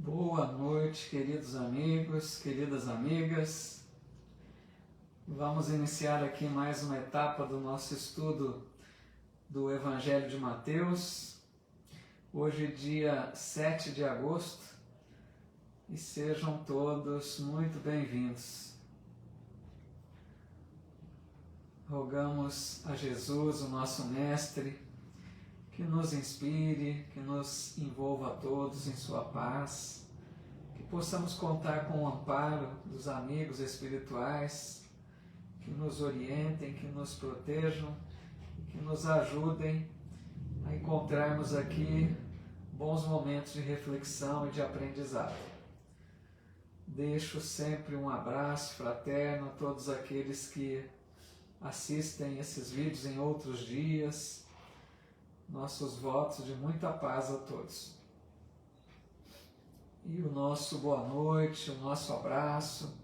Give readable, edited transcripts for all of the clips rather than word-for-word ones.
Boa noite, queridos amigos, queridas amigas. Vamos iniciar aqui mais uma etapa do nosso estudo do Evangelho de Mateus. Hoje, dia 7 de agosto, e sejam todos muito bem-vindos. Rogamos a Jesus, o nosso Mestre, que nos inspire, que nos envolva a todos em sua paz, que possamos contar com o amparo dos amigos espirituais, que nos orientem, que nos protejam, que nos ajudem a encontrarmos aqui bons momentos de reflexão e de aprendizado. Deixo sempre um abraço fraterno a todos aqueles que assistem esses vídeos em outros dias. Nossos votos de muita paz a todos. E o nosso boa noite, o nosso abraço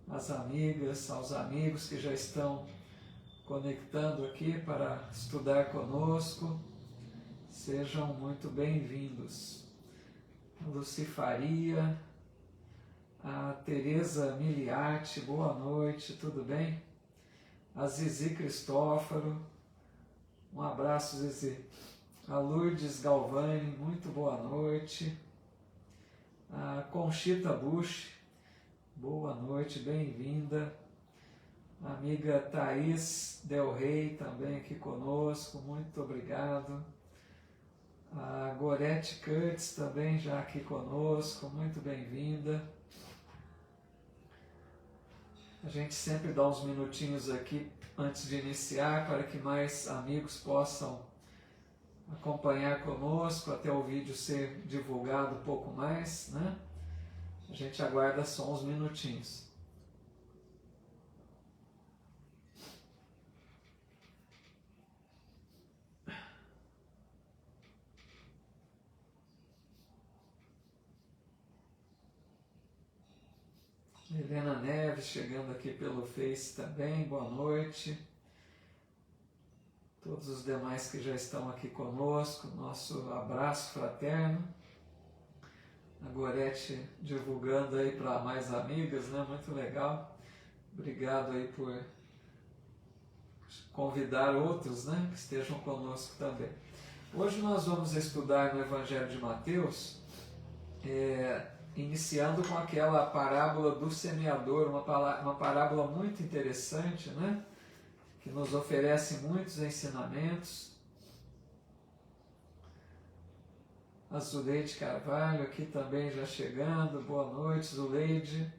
às amigas, aos amigos que já estão conectando aqui para estudar conosco. Sejam muito bem-vindos. A Luci Faria, a Tereza Miliati, boa noite, tudo bem? A Zizi Cristófaro, um abraço, Zizi. A Lourdes Galvani, muito boa noite. A Conchita Bush, boa noite, bem-vinda. A amiga Thaís Del Rey, também aqui conosco, muito obrigado. A Gorete Kurtz, também já aqui conosco, muito bem-vinda. A gente sempre dá uns minutinhos aqui antes de iniciar, para que mais amigos possam acompanhar conosco, até o vídeo ser divulgado um pouco mais, né? A gente aguarda só uns minutinhos. Helena Neves chegando aqui pelo Face também, boa noite. Todos os demais que já estão aqui conosco, nosso abraço fraterno. A Gorete divulgando aí para mais amigas, né? Muito legal. Obrigado aí por convidar outros, né? Que estejam conosco também. Hoje nós vamos estudar no Evangelho de Mateus, iniciando com aquela parábola do semeador, uma parábola muito interessante, né? Que nos oferece muitos ensinamentos. A Zuleide Carvalho aqui também já chegando, boa noite, Zuleide.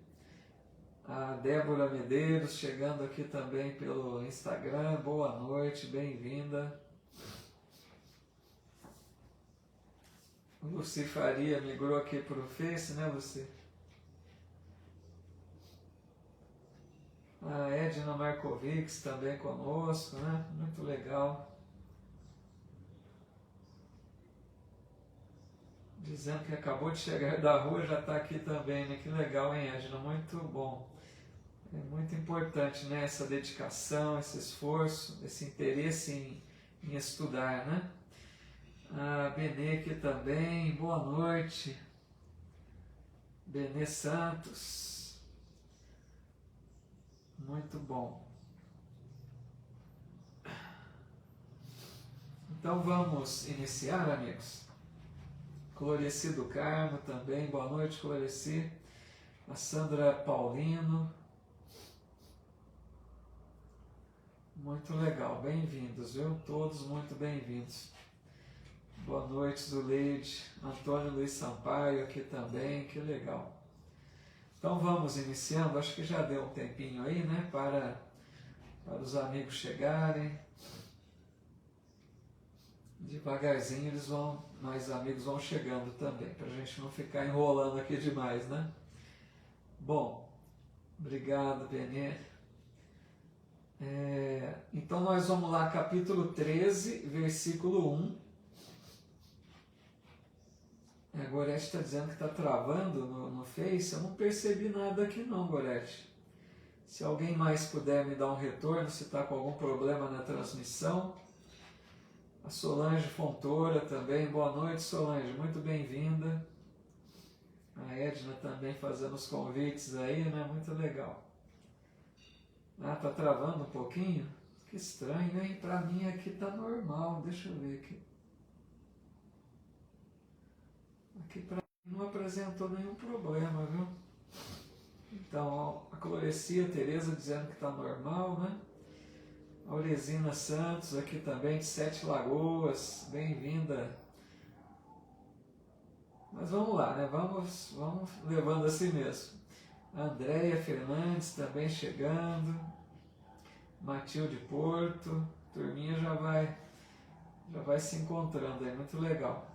A Débora Medeiros chegando aqui também pelo Instagram, boa noite, bem-vinda. Luci Faria migrou aqui para o Face, né, Luci? A Edna Markovics também conosco, né? Muito legal. Dizendo que acabou de chegar da rua, já está aqui também, né? Que legal, hein, Edna? Muito bom. É muito importante, né? Essa dedicação, esse esforço, esse interesse em estudar, né? A Benê aqui também, boa noite. Benê Santos. Muito bom. Então vamos iniciar, amigos. Cloreci do Carmo também, boa noite, Cloreci. A Sandra Paulino. Muito legal, bem-vindos, viu? Todos muito bem-vindos. Boa noite, Zuleide. Antônio Luiz Sampaio aqui também, que legal. Então vamos iniciando, acho que já deu um tempinho aí, né, para os amigos chegarem. Devagarzinho mais amigos vão chegando também, para a gente não ficar enrolando aqui demais, né? Bom, obrigado, Benê. Então nós vamos lá, capítulo 13, versículo 1. A Gorete está dizendo que está travando no Face. Eu não percebi nada aqui não, Gorete. Se alguém mais puder me dar um retorno, se está com algum problema na transmissão. A Solange Fontoura também. Boa noite, Solange. Muito bem-vinda. A Edna também fazendo os convites aí, né? Muito legal. Ah, tá travando um pouquinho? Que estranho, hein? Pra mim aqui tá normal. Deixa eu ver aqui. Aqui pra mim não apresentou nenhum problema, viu? Então, a Clorecia Tereza dizendo que tá normal, né? A Auresina Santos aqui também, de Sete Lagoas. Bem-vinda. Mas vamos lá, né? Vamos levando assim mesmo. A Andréia Fernandes também chegando. Matilde Porto. Turminha já vai se encontrando aí, muito legal.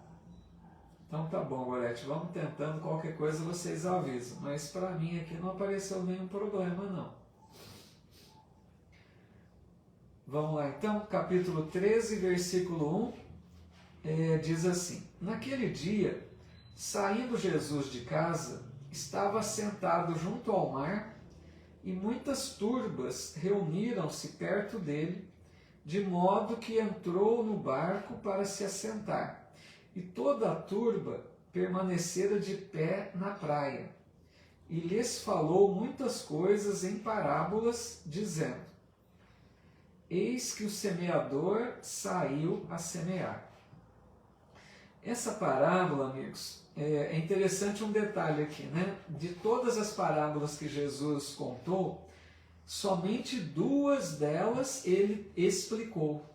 Então tá bom, Gorete, vamos tentando, qualquer coisa vocês avisam. Mas para mim aqui não apareceu nenhum problema não. Vamos lá então, capítulo 13, versículo 1, diz assim: Naquele dia, saindo Jesus de casa, estava sentado junto ao mar, e muitas turbas reuniram-se perto dele, de modo que entrou no barco para se assentar. E toda a turba permanecera de pé na praia. E lhes falou muitas coisas em parábolas, dizendo: Eis que o semeador saiu a semear. Essa parábola, amigos, é interessante um detalhe aqui, né? De todas as parábolas que Jesus contou, somente 2 delas ele explicou.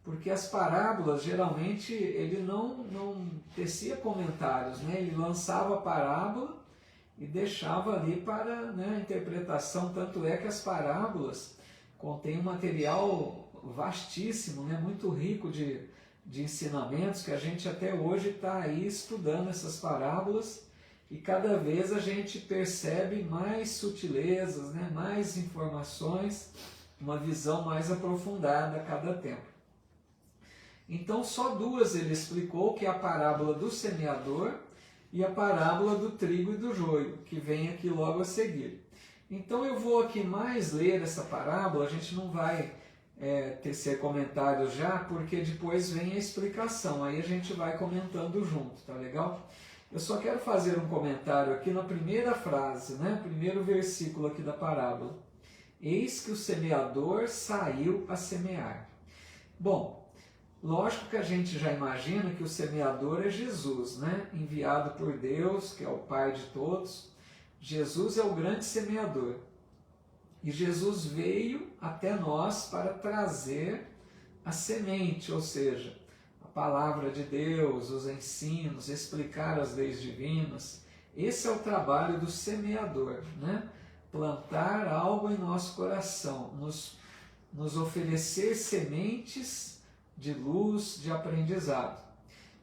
Porque as parábolas, geralmente, ele não tecia comentários, né? Ele lançava a parábola e deixava ali para, né, a interpretação. Tanto é que as parábolas contêm um material vastíssimo, né? Muito rico de ensinamentos, que a gente até hoje está aí estudando essas parábolas e cada vez a gente percebe mais sutilezas, né? Mais informações, uma visão mais aprofundada a cada tempo. Então, só 2 ele explicou, que é a parábola do semeador e a parábola do trigo e do joio, que vem aqui logo a seguir. Então, eu vou aqui mais ler essa parábola, a gente não vai tecer comentários já, porque depois vem a explicação, aí a gente vai comentando junto, tá legal? Eu só quero fazer um comentário aqui na primeira frase, né? Primeiro versículo aqui da parábola. Eis que o semeador saiu a semear. Bom, lógico que a gente já imagina que o semeador é Jesus, né? Enviado por Deus, que é o Pai de todos. Jesus é o grande semeador. E Jesus veio até nós para trazer a semente, ou seja, a palavra de Deus, os ensinos, explicar as leis divinas. Esse é o trabalho do semeador, né? Plantar algo em nosso coração, nos oferecer sementes de luz, de aprendizado.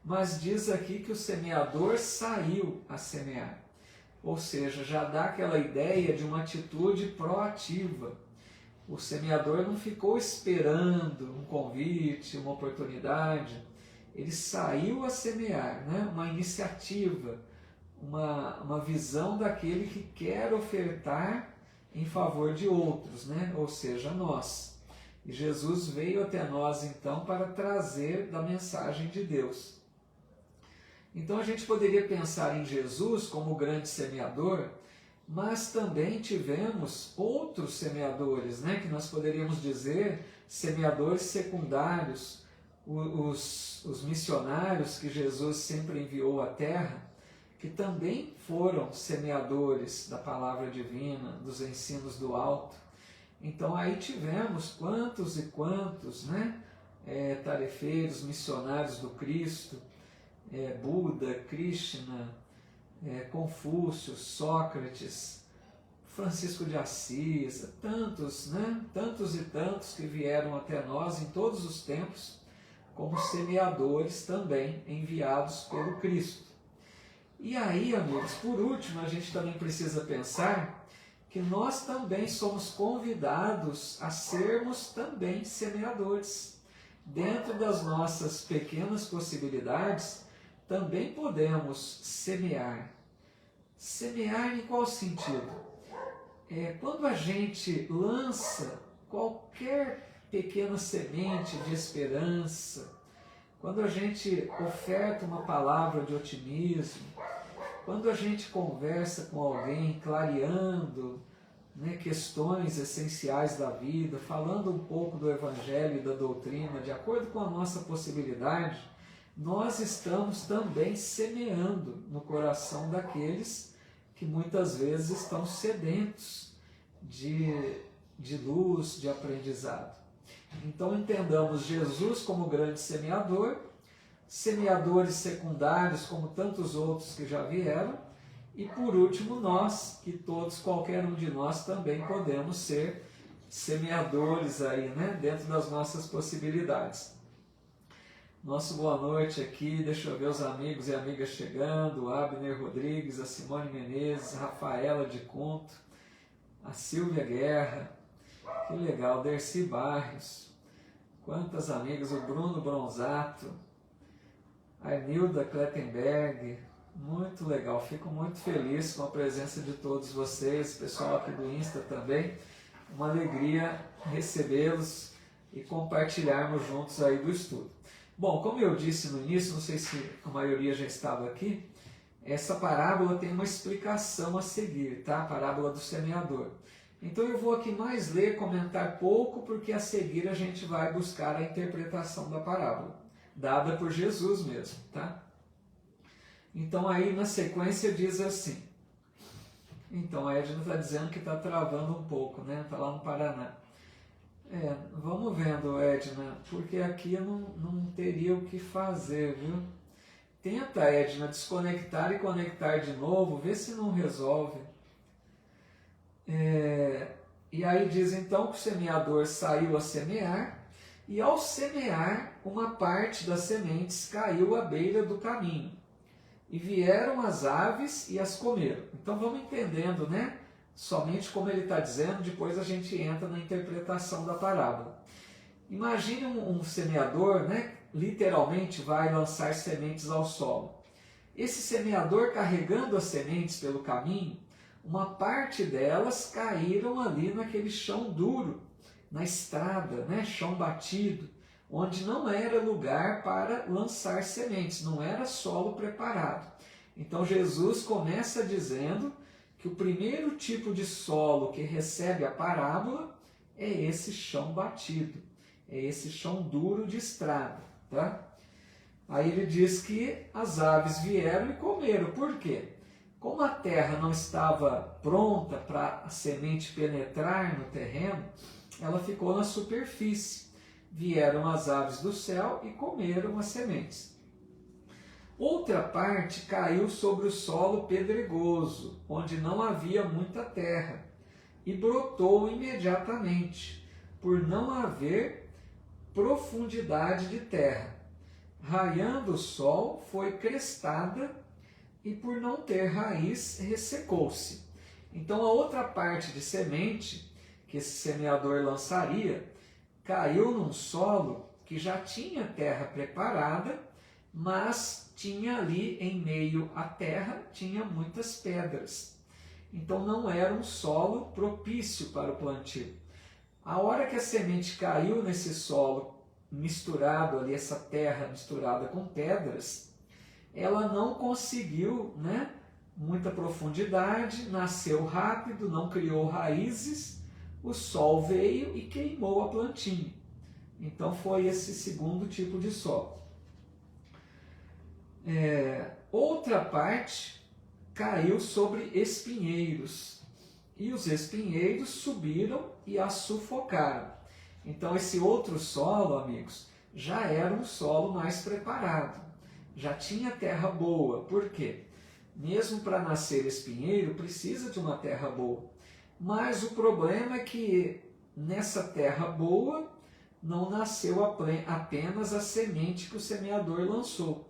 Mas diz aqui que o semeador saiu a semear. Ou seja, já dá aquela ideia de uma atitude proativa. O semeador não ficou esperando um convite, uma oportunidade. Ele saiu a semear, né? Uma iniciativa, uma visão daquele que quer ofertar em favor de outros, né? Ou seja, nós. E Jesus veio até nós, então, para trazer da mensagem de Deus. Então a gente poderia pensar em Jesus como o grande semeador, mas também tivemos outros semeadores, né, que nós poderíamos dizer semeadores secundários, os missionários que Jesus sempre enviou à terra, que também foram semeadores da palavra divina, dos ensinos do alto. Então aí tivemos quantos e quantos, né, tarefeiros, missionários do Cristo, Buda, Krishna, Confúcio, Sócrates, Francisco de Assis, tantos, né? Tantos e tantos que vieram até nós em todos os tempos, como semeadores também enviados pelo Cristo. E aí, amigos, por último, a gente também precisa pensar que nós também somos convidados a sermos também semeadores. Dentro das nossas pequenas possibilidades, também podemos semear. Semear em qual sentido? Quando a gente lança qualquer pequena semente de esperança, quando a gente oferta uma palavra de otimismo, quando a gente conversa com alguém, clareando, né, questões essenciais da vida, falando um pouco do Evangelho e da doutrina, de acordo com a nossa possibilidade, nós estamos também semeando no coração daqueles que muitas vezes estão sedentos de luz, de aprendizado. Então entendamos Jesus como grande semeador, semeadores secundários como tantos outros que já vieram, e por último nós, que todos, qualquer um de nós também podemos ser semeadores aí, né, dentro das nossas possibilidades. Nosso boa noite aqui, deixa eu ver os amigos e amigas chegando, o Abner Rodrigues, a Simone Menezes, a Rafaela de Conto, a Silvia Guerra, que legal, Dercy Barrios, quantas amigas, o Bruno Bronzato, a Nilda Klettenberg, muito legal, fico muito feliz com a presença de todos vocês, pessoal aqui do Insta também, uma alegria recebê-los e compartilharmos juntos aí do estudo. Bom, como eu disse no início, não sei se a maioria já estava aqui, essa parábola tem uma explicação a seguir, tá? A parábola do semeador. Então eu vou aqui mais ler, comentar pouco, porque a seguir a gente vai buscar a interpretação da parábola, dada por Jesus mesmo, tá? Então aí na sequência diz assim, então a Edna está dizendo que está travando um pouco, né? Está lá no Paraná. Vamos vendo, Edna, porque aqui eu não teria o que fazer, viu? Tenta, Edna, desconectar e conectar de novo, vê se não resolve. E aí diz então que o semeador saiu a semear, e ao semear, uma parte das sementes caiu à beira do caminho, e vieram as aves e as comeram. Então vamos entendendo, né? Somente como ele está dizendo, depois a gente entra na interpretação da parábola. Imagine um semeador, né? Literalmente vai lançar sementes ao solo. Esse semeador carregando as sementes pelo caminho, uma parte delas caíram ali naquele chão duro, na estrada, né? Chão batido, onde não era lugar para lançar sementes, não era solo preparado. Então Jesus começa dizendo que o primeiro tipo de solo que recebe a parábola é esse chão batido, é esse chão duro de estrada, tá? Aí ele diz que as aves vieram e comeram. Por quê? Como a terra não estava pronta para a semente penetrar no terreno, ela ficou na superfície. Vieram as aves do céu e comeram as sementes. Outra parte caiu sobre o solo pedregoso, onde não havia muita terra, e brotou imediatamente, por não haver profundidade de terra. Raiando o sol, foi crestada, e por não ter raiz, ressecou-se. Então a outra parte de semente que esse semeador lançaria caiu num solo que já tinha terra preparada, mas tinha ali em meio à terra, tinha muitas pedras. Então não era um solo propício para o plantio. A hora que a semente caiu nesse solo misturado ali, essa terra misturada com pedras, ela não conseguiu, né, muita profundidade, nasceu rápido, não criou raízes, o sol veio e queimou a plantinha. Então foi esse segundo tipo de solo. Outra parte caiu sobre espinheiros, e os espinheiros subiram e a sufocaram. Então esse outro solo, amigos, já era um solo mais preparado, já tinha terra boa. Por quê? Mesmo para nascer espinheiro precisa de uma terra boa, mas o problema é que nessa terra boa não nasceu apenas a semente que o semeador lançou.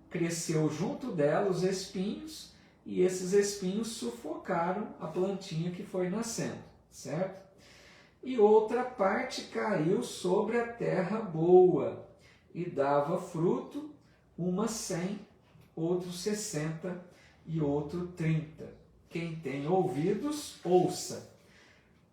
Cresceu junto dela os espinhos, e esses espinhos sufocaram a plantinha que foi nascendo, certo? E outra parte caiu sobre a terra boa, e dava fruto, umas 100, outro 60 e outro 30. Quem tem ouvidos, ouça.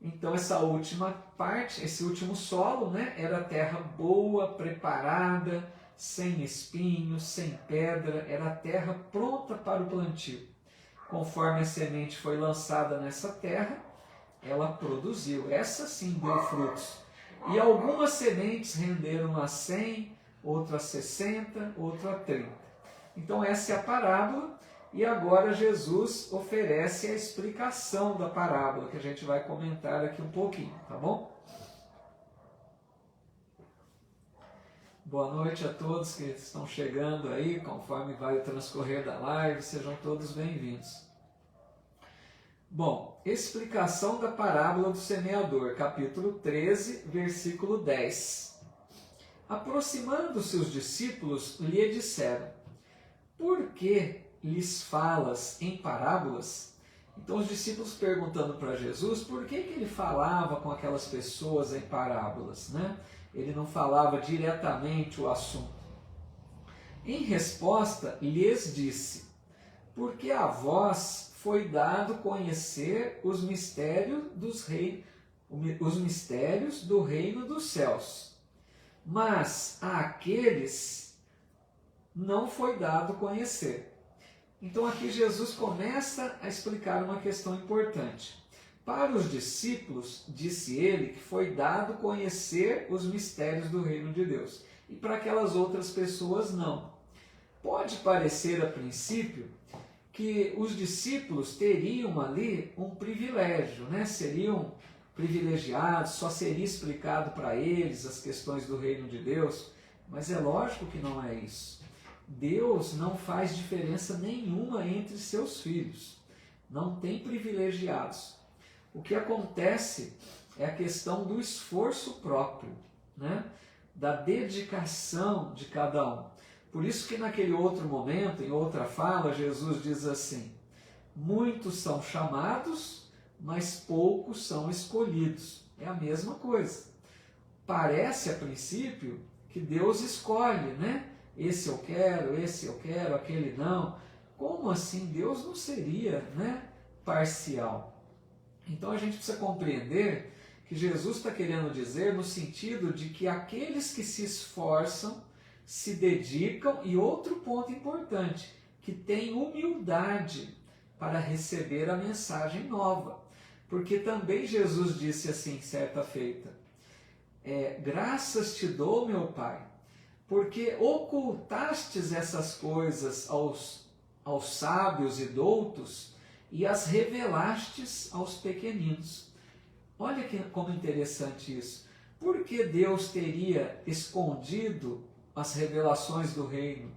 Então essa última parte, esse último solo, né, era terra boa, preparada, sem espinhos, sem pedra, era a terra pronta para o plantio. conforme a semente foi lançada nessa terra, ela produziu. Essa sim deu frutos. E algumas sementes renderam a 100, outras a 60, outras a 30. Então essa é a parábola. E agora Jesus oferece a explicação da parábola, que a gente vai comentar aqui um pouquinho, tá bom? Boa noite a todos que estão chegando aí, conforme vai o transcorrer da live, sejam todos bem-vindos. Bom, explicação da parábola do semeador, capítulo 13, versículo 10. Aproximando-se os discípulos, lhe disseram: por que lhes falas em parábolas? Então os discípulos perguntando para Jesus por que ele falava com aquelas pessoas em parábolas, né? Ele não falava diretamente o assunto. Em resposta, lhes disse: porque a vós foi dado conhecer os mistérios do reino dos céus, mas àqueles não foi dado conhecer. Então aqui Jesus começa a explicar uma questão importante. Para os discípulos, disse ele, que foi dado conhecer os mistérios do reino de Deus. E para aquelas outras pessoas, não. Pode parecer a princípio que os discípulos teriam ali um privilégio, né? Seriam privilegiados, só seria explicado para eles as questões do reino de Deus. Mas é lógico que não é isso. Deus não faz diferença nenhuma entre seus filhos. Não tem privilegiados. O que acontece é a questão do esforço próprio, né? Da dedicação de cada um. Por isso que naquele outro momento, em outra fala, Jesus diz assim: muitos são chamados, mas poucos são escolhidos. É a mesma coisa. Parece a princípio que Deus escolhe, né? Esse eu quero, aquele não. Como assim? Deus não seria, né, parcial. Então a gente precisa compreender que Jesus está querendo dizer no sentido de que aqueles que se esforçam, se dedicam, e outro ponto importante, que têm humildade para receber a mensagem nova. Porque também Jesus disse assim, certa feita: graças te dou, meu Pai, porque ocultastes essas coisas aos sábios e doutos e as revelastes aos pequeninos. Olha como interessante isso. Por que Deus teria escondido as revelações do reino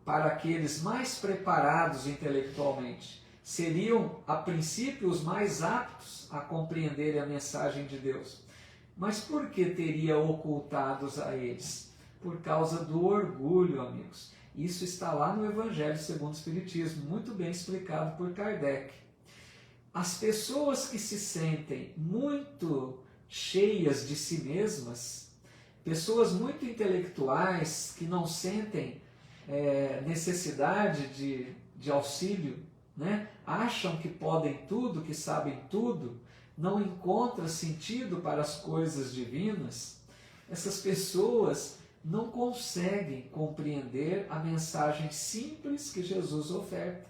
para aqueles mais preparados intelectualmente? Seriam, a princípio, os mais aptos a compreenderem a mensagem de Deus. Mas por que teria ocultados a eles? Por causa do orgulho, amigos. Isso está lá no Evangelho segundo o Espiritismo, muito bem explicado por Kardec. As pessoas que se sentem muito cheias de si mesmas, pessoas muito intelectuais, que não sentem necessidade de auxílio, né? Acham que podem tudo, que sabem tudo, não encontram sentido para as coisas divinas, essas pessoas não conseguem compreender a mensagem simples que Jesus oferta.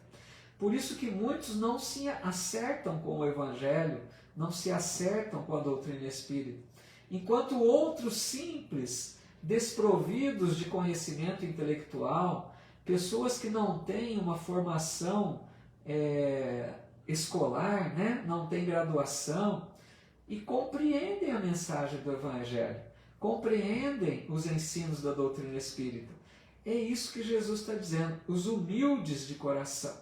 Por isso que muitos não se acertam com o Evangelho, não se acertam com a doutrina espírita. Enquanto outros simples, desprovidos de conhecimento intelectual, pessoas que não têm uma formação escolar, né? Não têm graduação, e compreendem a mensagem do Evangelho, compreendem os ensinos da doutrina espírita. É isso que Jesus está dizendo, os humildes de coração.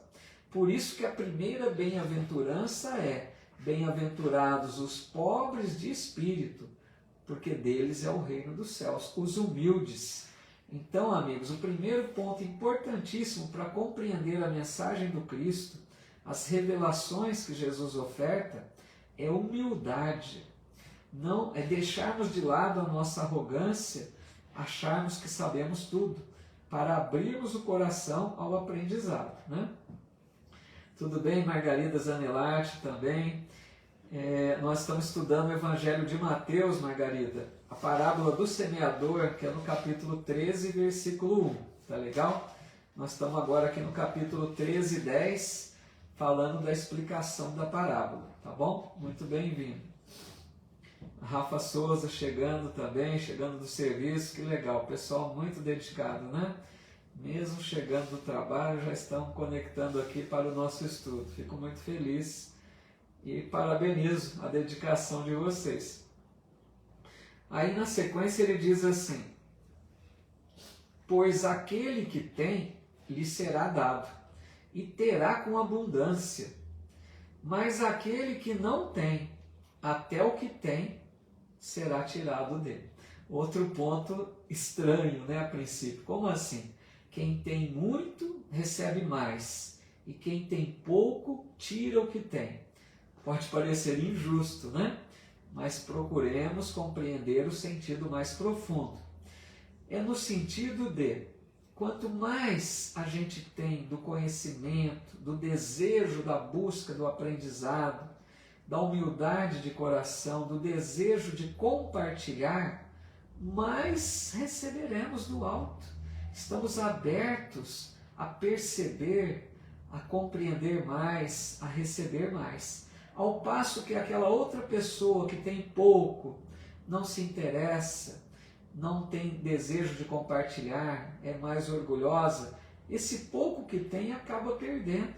Por isso que a primeira bem-aventurança é: bem-aventurados os pobres de espírito, porque deles é o reino dos céus, os humildes. Então, amigos, o primeiro ponto importantíssimo para compreender a mensagem do Cristo, as revelações que Jesus oferta, é humildade. Não é deixarmos de lado a nossa arrogância, acharmos que sabemos tudo, para abrirmos o coração ao aprendizado, né? Tudo bem, Margarida Zanelati também. Nós estamos estudando o Evangelho de Mateus, Margarida, a parábola do semeador, que é no capítulo 13, versículo 1. Tá legal? Nós estamos agora aqui no capítulo 13, 10, falando da explicação da parábola, tá bom? Muito bem-vindo. Rafa Souza chegando também, chegando do serviço, que legal, pessoal muito dedicado, né? Mesmo chegando do trabalho, já estão conectando aqui para o nosso estudo. Fico muito feliz e parabenizo a dedicação de vocês. Aí na sequência ele diz assim: pois aquele que tem, lhe será dado, e terá com abundância. Mas aquele que não tem, até o que tem, será tirado dele. Outro ponto estranho, né, a princípio. Como assim? Quem tem muito, recebe mais. E quem tem pouco, tira o que tem. Pode parecer injusto, né? Mas procuremos compreender o sentido mais profundo. É no sentido de, quanto mais a gente tem do conhecimento, do desejo da busca do aprendizado, da humildade de coração, do desejo de compartilhar, mais receberemos do alto. Estamos abertos a perceber, a compreender mais, a receber mais. Ao passo que aquela outra pessoa que tem pouco, não se interessa, não tem desejo de compartilhar, é mais orgulhosa, esse pouco que tem acaba perdendo.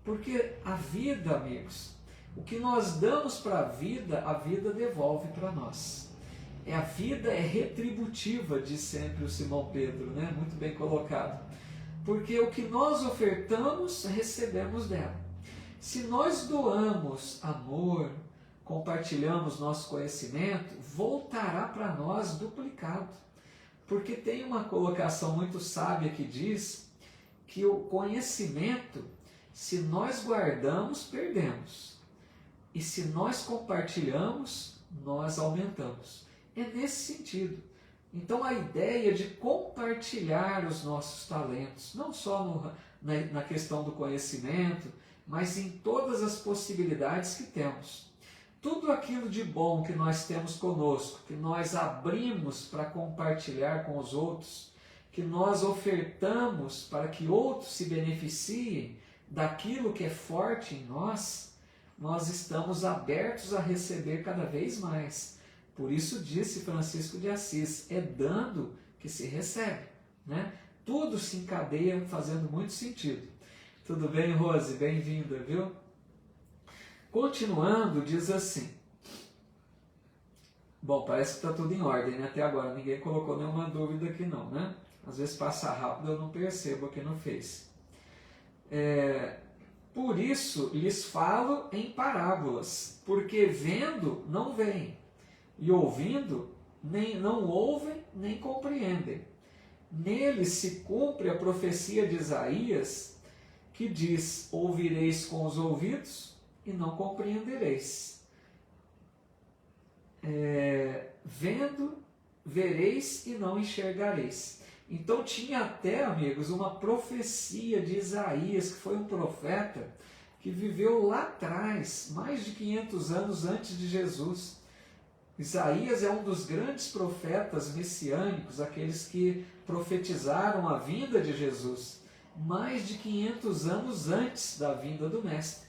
Porque a vida, amigos, o que nós damos para a vida devolve para nós. A vida é retributiva, diz sempre o Simão Pedro, né? Muito bem colocado. Porque o que nós ofertamos, recebemos dela. Se nós doamos amor, compartilhamos nosso conhecimento, voltará para nós duplicado. Porque tem uma colocação muito sábia que diz que o conhecimento, se nós guardamos, perdemos. E se nós compartilhamos, nós aumentamos. É nesse sentido. Então a ideia de compartilhar os nossos talentos, não só na questão do conhecimento, mas em todas as possibilidades que temos. Tudo aquilo de bom que nós temos conosco, que nós abrimos para compartilhar com os outros, que nós ofertamos para que outros se beneficiem daquilo que é forte em nós, nós estamos abertos a receber cada vez mais. Por isso disse Francisco de Assis, é dando que se recebe, né? Tudo se encadeia fazendo muito sentido. Tudo bem, Rose? Bem-vinda, viu? Continuando, diz assim. Bom, parece que está tudo em ordem, né? Até agora ninguém colocou nenhuma dúvida aqui não, né? Às vezes passa rápido, eu não percebo aqui no Face. Por isso lhes falo em parábolas, porque vendo não veem, e ouvindo não ouvem nem compreendem. Neles se cumpre a profecia de Isaías, que diz: ouvireis com os ouvidos e não compreendereis. Vendo, vereis e não enxergareis. Então tinha até, amigos, uma profecia de Isaías, que foi um profeta que viveu lá atrás, mais de 500 anos antes de Jesus. Isaías é um dos grandes profetas messiânicos, aqueles que profetizaram a vinda de Jesus, mais de 500 anos antes da vinda do Mestre.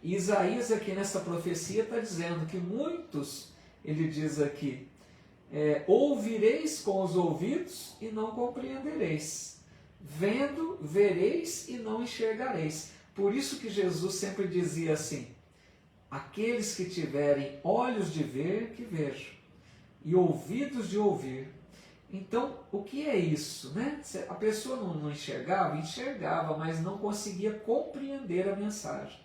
E Isaías aqui nessa profecia está dizendo que muitos, ele diz aqui, ouvireis com os ouvidos e não compreendereis, vendo, vereis e não enxergareis. Por isso que Jesus sempre dizia assim: aqueles que tiverem olhos de ver, que vejam, e ouvidos de ouvir. Então, o que é isso, né? A pessoa não enxergava, mas não conseguia compreender a mensagem.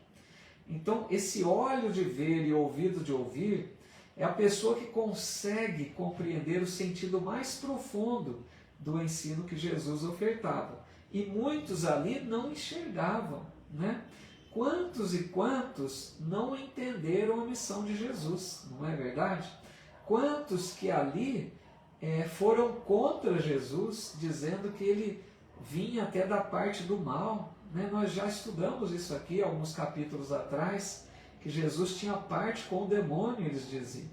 Então, esse olho de ver e ouvido de ouvir é a pessoa que consegue compreender o sentido mais profundo do ensino que Jesus ofertava. E muitos ali não enxergavam, né? Quantos e quantos não entenderam a missão de Jesus, não é verdade? Quantos que ali foram contra Jesus, dizendo que ele vinha até da parte do mal, né? Nós já estudamos isso aqui alguns capítulos atrás, que Jesus tinha parte com o demônio, eles diziam.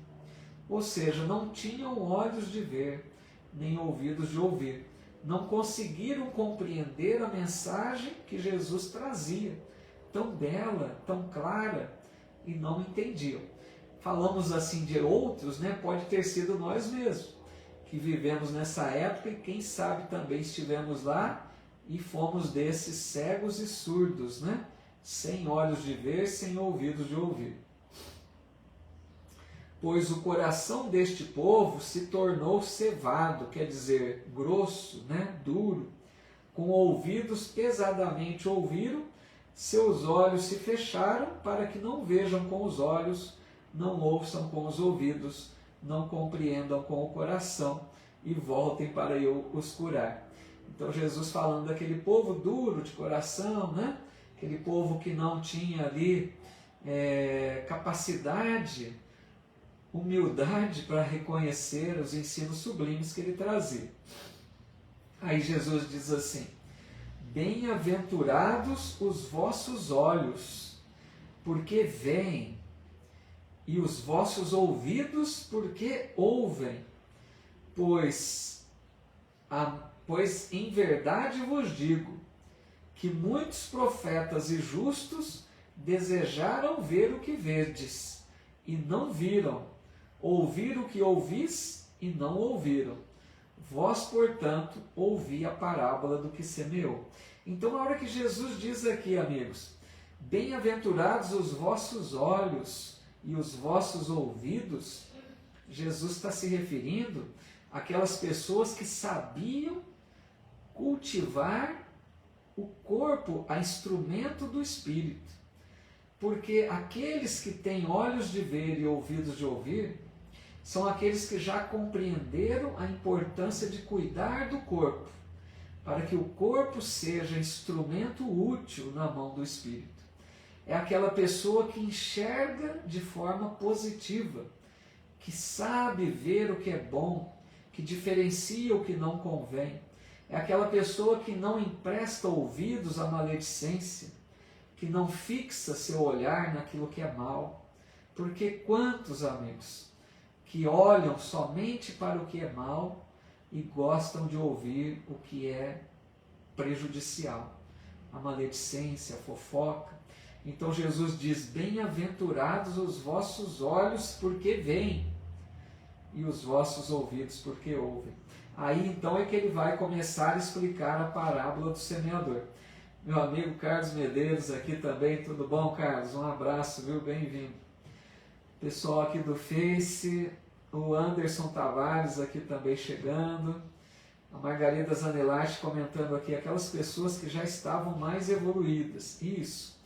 Ou seja, não tinham olhos de ver, nem ouvidos de ouvir. Não conseguiram compreender a mensagem que Jesus trazia. tão bela, tão clara, e não entendiam. Falamos assim de outros, né? Pode ter sido nós mesmos, que vivemos nessa época e quem sabe também estivemos lá e fomos desses cegos e surdos, né? Sem olhos de ver, sem ouvidos de ouvir. Pois o coração deste povo se tornou cevado, quer dizer, grosso, né? Duro, com ouvidos pesadamente ouviram, seus olhos se fecharam para que não vejam com os olhos, não ouçam com os ouvidos, não compreendam com o coração e voltem para eu os curar. Então Jesus falando daquele povo duro de coração, né? Aquele povo que não tinha ali capacidade, humildade para reconhecer os ensinos sublimes que ele trazia. Aí Jesus diz assim: bem-aventurados os vossos olhos, porque veem, e os vossos ouvidos, porque ouvem, pois em verdade vos digo, que muitos profetas e justos desejaram ver o que vedes, e não viram, ouvir o que ouvis, e não ouviram. Vós, portanto, ouvi a parábola do que semeou. Então, a hora que Jesus diz aqui, amigos, bem-aventurados os vossos olhos e os vossos ouvidos, Jesus está se referindo àquelas pessoas que sabiam cultivar o corpo a instrumento do Espírito. Porque aqueles que têm olhos de ver e ouvidos de ouvir, são aqueles que já compreenderam a importância de cuidar do corpo, para que o corpo seja instrumento útil na mão do Espírito. É aquela pessoa que enxerga de forma positiva, que sabe ver o que é bom, que diferencia o que não convém. É aquela pessoa que não empresta ouvidos à maledicência, que não fixa seu olhar naquilo que é mal. Porque quantos, amigos, que olham somente para o que é mal e gostam de ouvir o que é prejudicial, a maledicência, a fofoca. Então Jesus diz: bem-aventurados os vossos olhos, porque veem, e os vossos ouvidos, porque ouvem. Aí então é que ele vai começar a explicar a parábola do semeador. Meu amigo Carlos Medeiros aqui também, tudo bom, Carlos? Um abraço, viu? Bem-vindo. Pessoal aqui do Face, o Anderson Tavares aqui também chegando, a Margarida Zanelati comentando aqui, aquelas pessoas que já estavam mais evoluídas. Isso.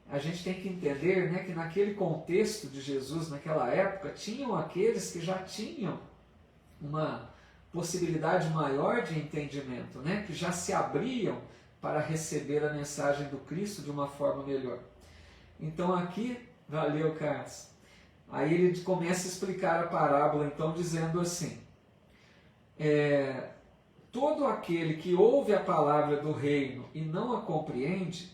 A gente tem que entender, né, que naquele contexto de Jesus, naquela época, tinham aqueles que já tinham uma possibilidade maior de entendimento, né, que já se abriam para receber a mensagem do Cristo de uma forma melhor. Então aqui, valeu, Carlos. Aí ele começa a explicar a parábola, então, dizendo assim: todo aquele que ouve a palavra do reino e não a compreende,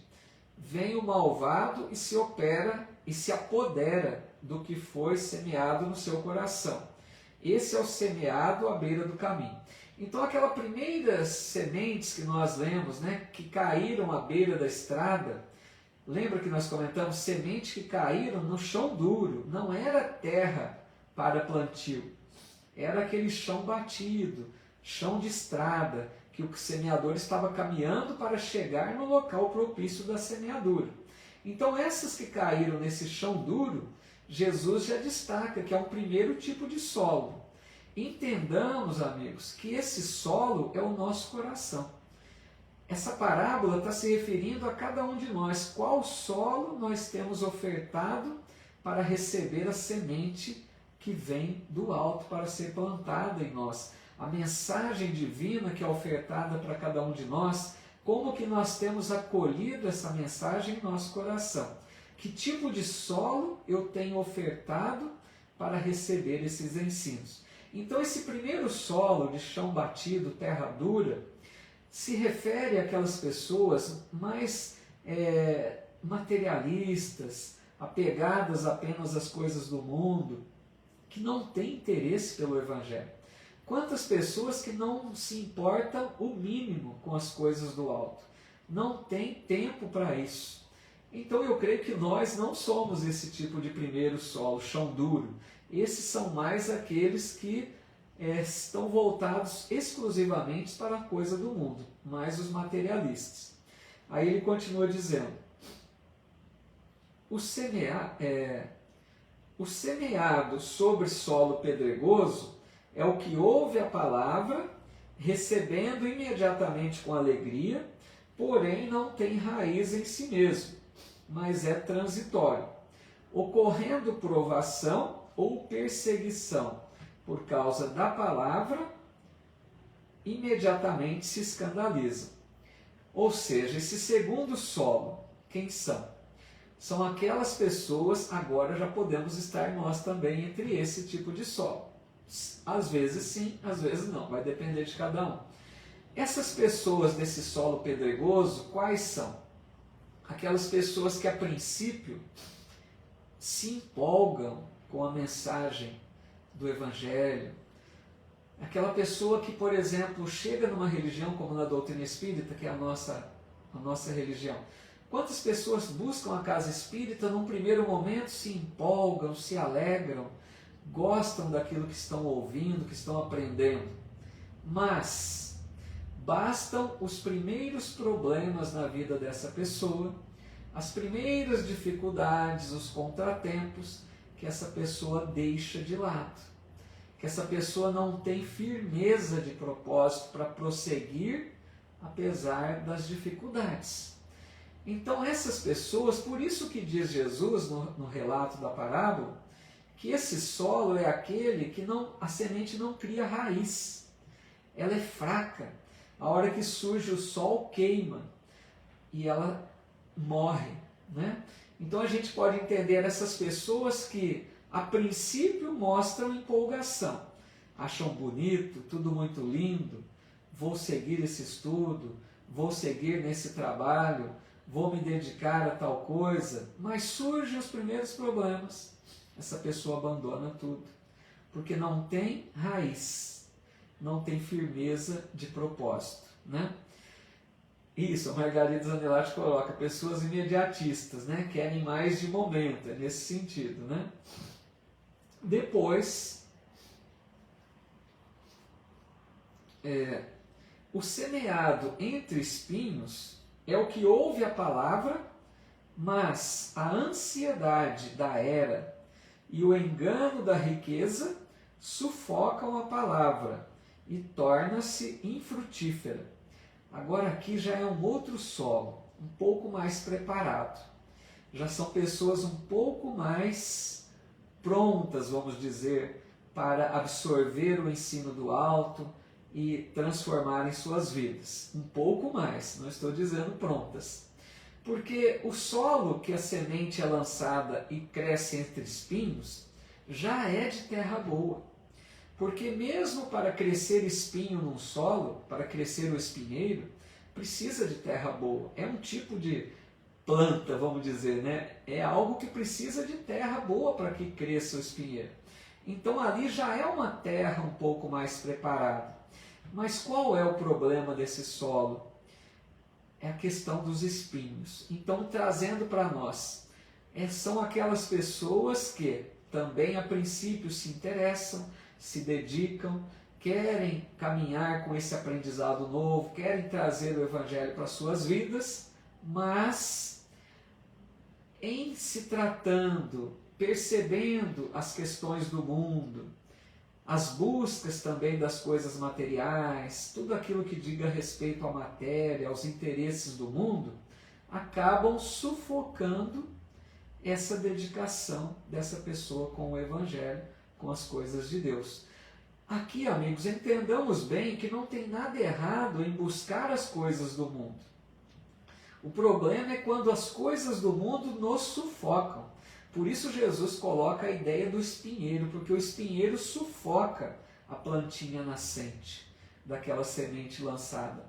vem o malvado e se apodera do que foi semeado no seu coração. Esse é o semeado à beira do caminho. Então, aquelas primeiras sementes que nós lemos, né, que caíram à beira da estrada, lembra que nós comentamos? Sementes que caíram no chão duro, não era terra para plantio, era aquele chão batido, chão de estrada, que o semeador estava caminhando para chegar no local propício da semeadura. Então, essas que caíram nesse chão duro, Jesus já destaca que é um primeiro tipo de solo. Entendamos, amigos, que esse solo é o nosso coração. Essa parábola está se referindo a cada um de nós. Qual solo nós temos ofertado para receber a semente que vem do alto para ser plantada em nós? A mensagem divina que é ofertada para cada um de nós, como que nós temos acolhido essa mensagem em nosso coração? Que tipo de solo eu tenho ofertado para receber esses ensinos? Então, esse primeiro solo de chão batido, terra dura, se refere àquelas pessoas mais materialistas, apegadas apenas às coisas do mundo, que não têm interesse pelo Evangelho. Quantas pessoas que não se importam o mínimo com as coisas do alto, não tem tempo para isso. Então eu creio que nós não somos esse tipo de primeiro solo, chão duro. Esses são mais aqueles que estão voltados exclusivamente para a coisa do mundo, mais os materialistas. Aí ele continua dizendo, o semeado sobre solo pedregoso é o que ouve a palavra, recebendo imediatamente com alegria, porém não tem raiz em si mesmo, mas é transitório, ocorrendo provação ou perseguição por causa da palavra, imediatamente se escandaliza. Ou seja, esse segundo solo, quem são? São aquelas pessoas, agora já podemos estar nós também entre esse tipo de solo. Às vezes sim, às vezes não, vai depender de cada um. Essas pessoas desse solo pedregoso, quais são? Aquelas pessoas que a princípio se empolgam com a mensagem do Evangelho. Aquela pessoa que, por exemplo, chega numa religião como na doutrina espírita, que é a nossa religião. Quantas pessoas buscam a casa espírita, num primeiro momento se empolgam, se alegram, gostam daquilo que estão ouvindo, que estão aprendendo. Mas bastam os primeiros problemas na vida dessa pessoa, as primeiras dificuldades, os contratempos, que essa pessoa deixa de lado. Que essa pessoa não tem firmeza de propósito para prosseguir, apesar das dificuldades. Então essas pessoas, por isso que diz Jesus no relato da parábola, que esse solo é aquele que a semente não cria raiz. Ela é fraca. A hora que surge o sol queima e ela morre, né? Então a gente pode entender essas pessoas que a princípio mostram empolgação, acham bonito, tudo muito lindo, vou seguir esse estudo, vou seguir nesse trabalho, vou me dedicar a tal coisa, mas surgem os primeiros problemas, essa pessoa abandona tudo, porque não tem raiz, não tem firmeza de propósito, né? Isso, a Margarida Zanellati coloca, pessoas imediatistas, né? Querem mais de momento, é nesse sentido, né? Depois, o semeado entre espinhos é o que ouve a palavra, mas a ansiedade da era e o engano da riqueza sufocam a palavra e torna-se infrutífera. Agora aqui já é um outro solo, um pouco mais preparado. Já são pessoas um pouco mais prontas, vamos dizer, para absorver o ensino do alto e transformarem suas vidas. Um pouco mais, não estou dizendo prontas. Porque o solo que a semente é lançada e cresce entre espinhos já é de terra boa. Porque mesmo para crescer espinho num solo, para crescer o espinheiro, precisa de terra boa. É um tipo de planta, vamos dizer, né? É algo que precisa de terra boa para que cresça o espinheiro. Então ali já é uma terra um pouco mais preparada. Mas qual é o problema desse solo? É a questão dos espinhos. Então, trazendo para nós, são aquelas pessoas que também a princípio se interessam, se dedicam, querem caminhar com esse aprendizado novo, querem trazer o Evangelho para as suas vidas, mas em se tratando, percebendo as questões do mundo, as buscas também das coisas materiais, tudo aquilo que diga respeito à matéria, aos interesses do mundo, acabam sufocando essa dedicação dessa pessoa com o Evangelho, com as coisas de Deus. Aqui, amigos, entendamos bem que não tem nada errado em buscar as coisas do mundo. O problema é quando as coisas do mundo nos sufocam. Por isso Jesus coloca a ideia do espinheiro, porque o espinheiro sufoca a plantinha nascente daquela semente lançada.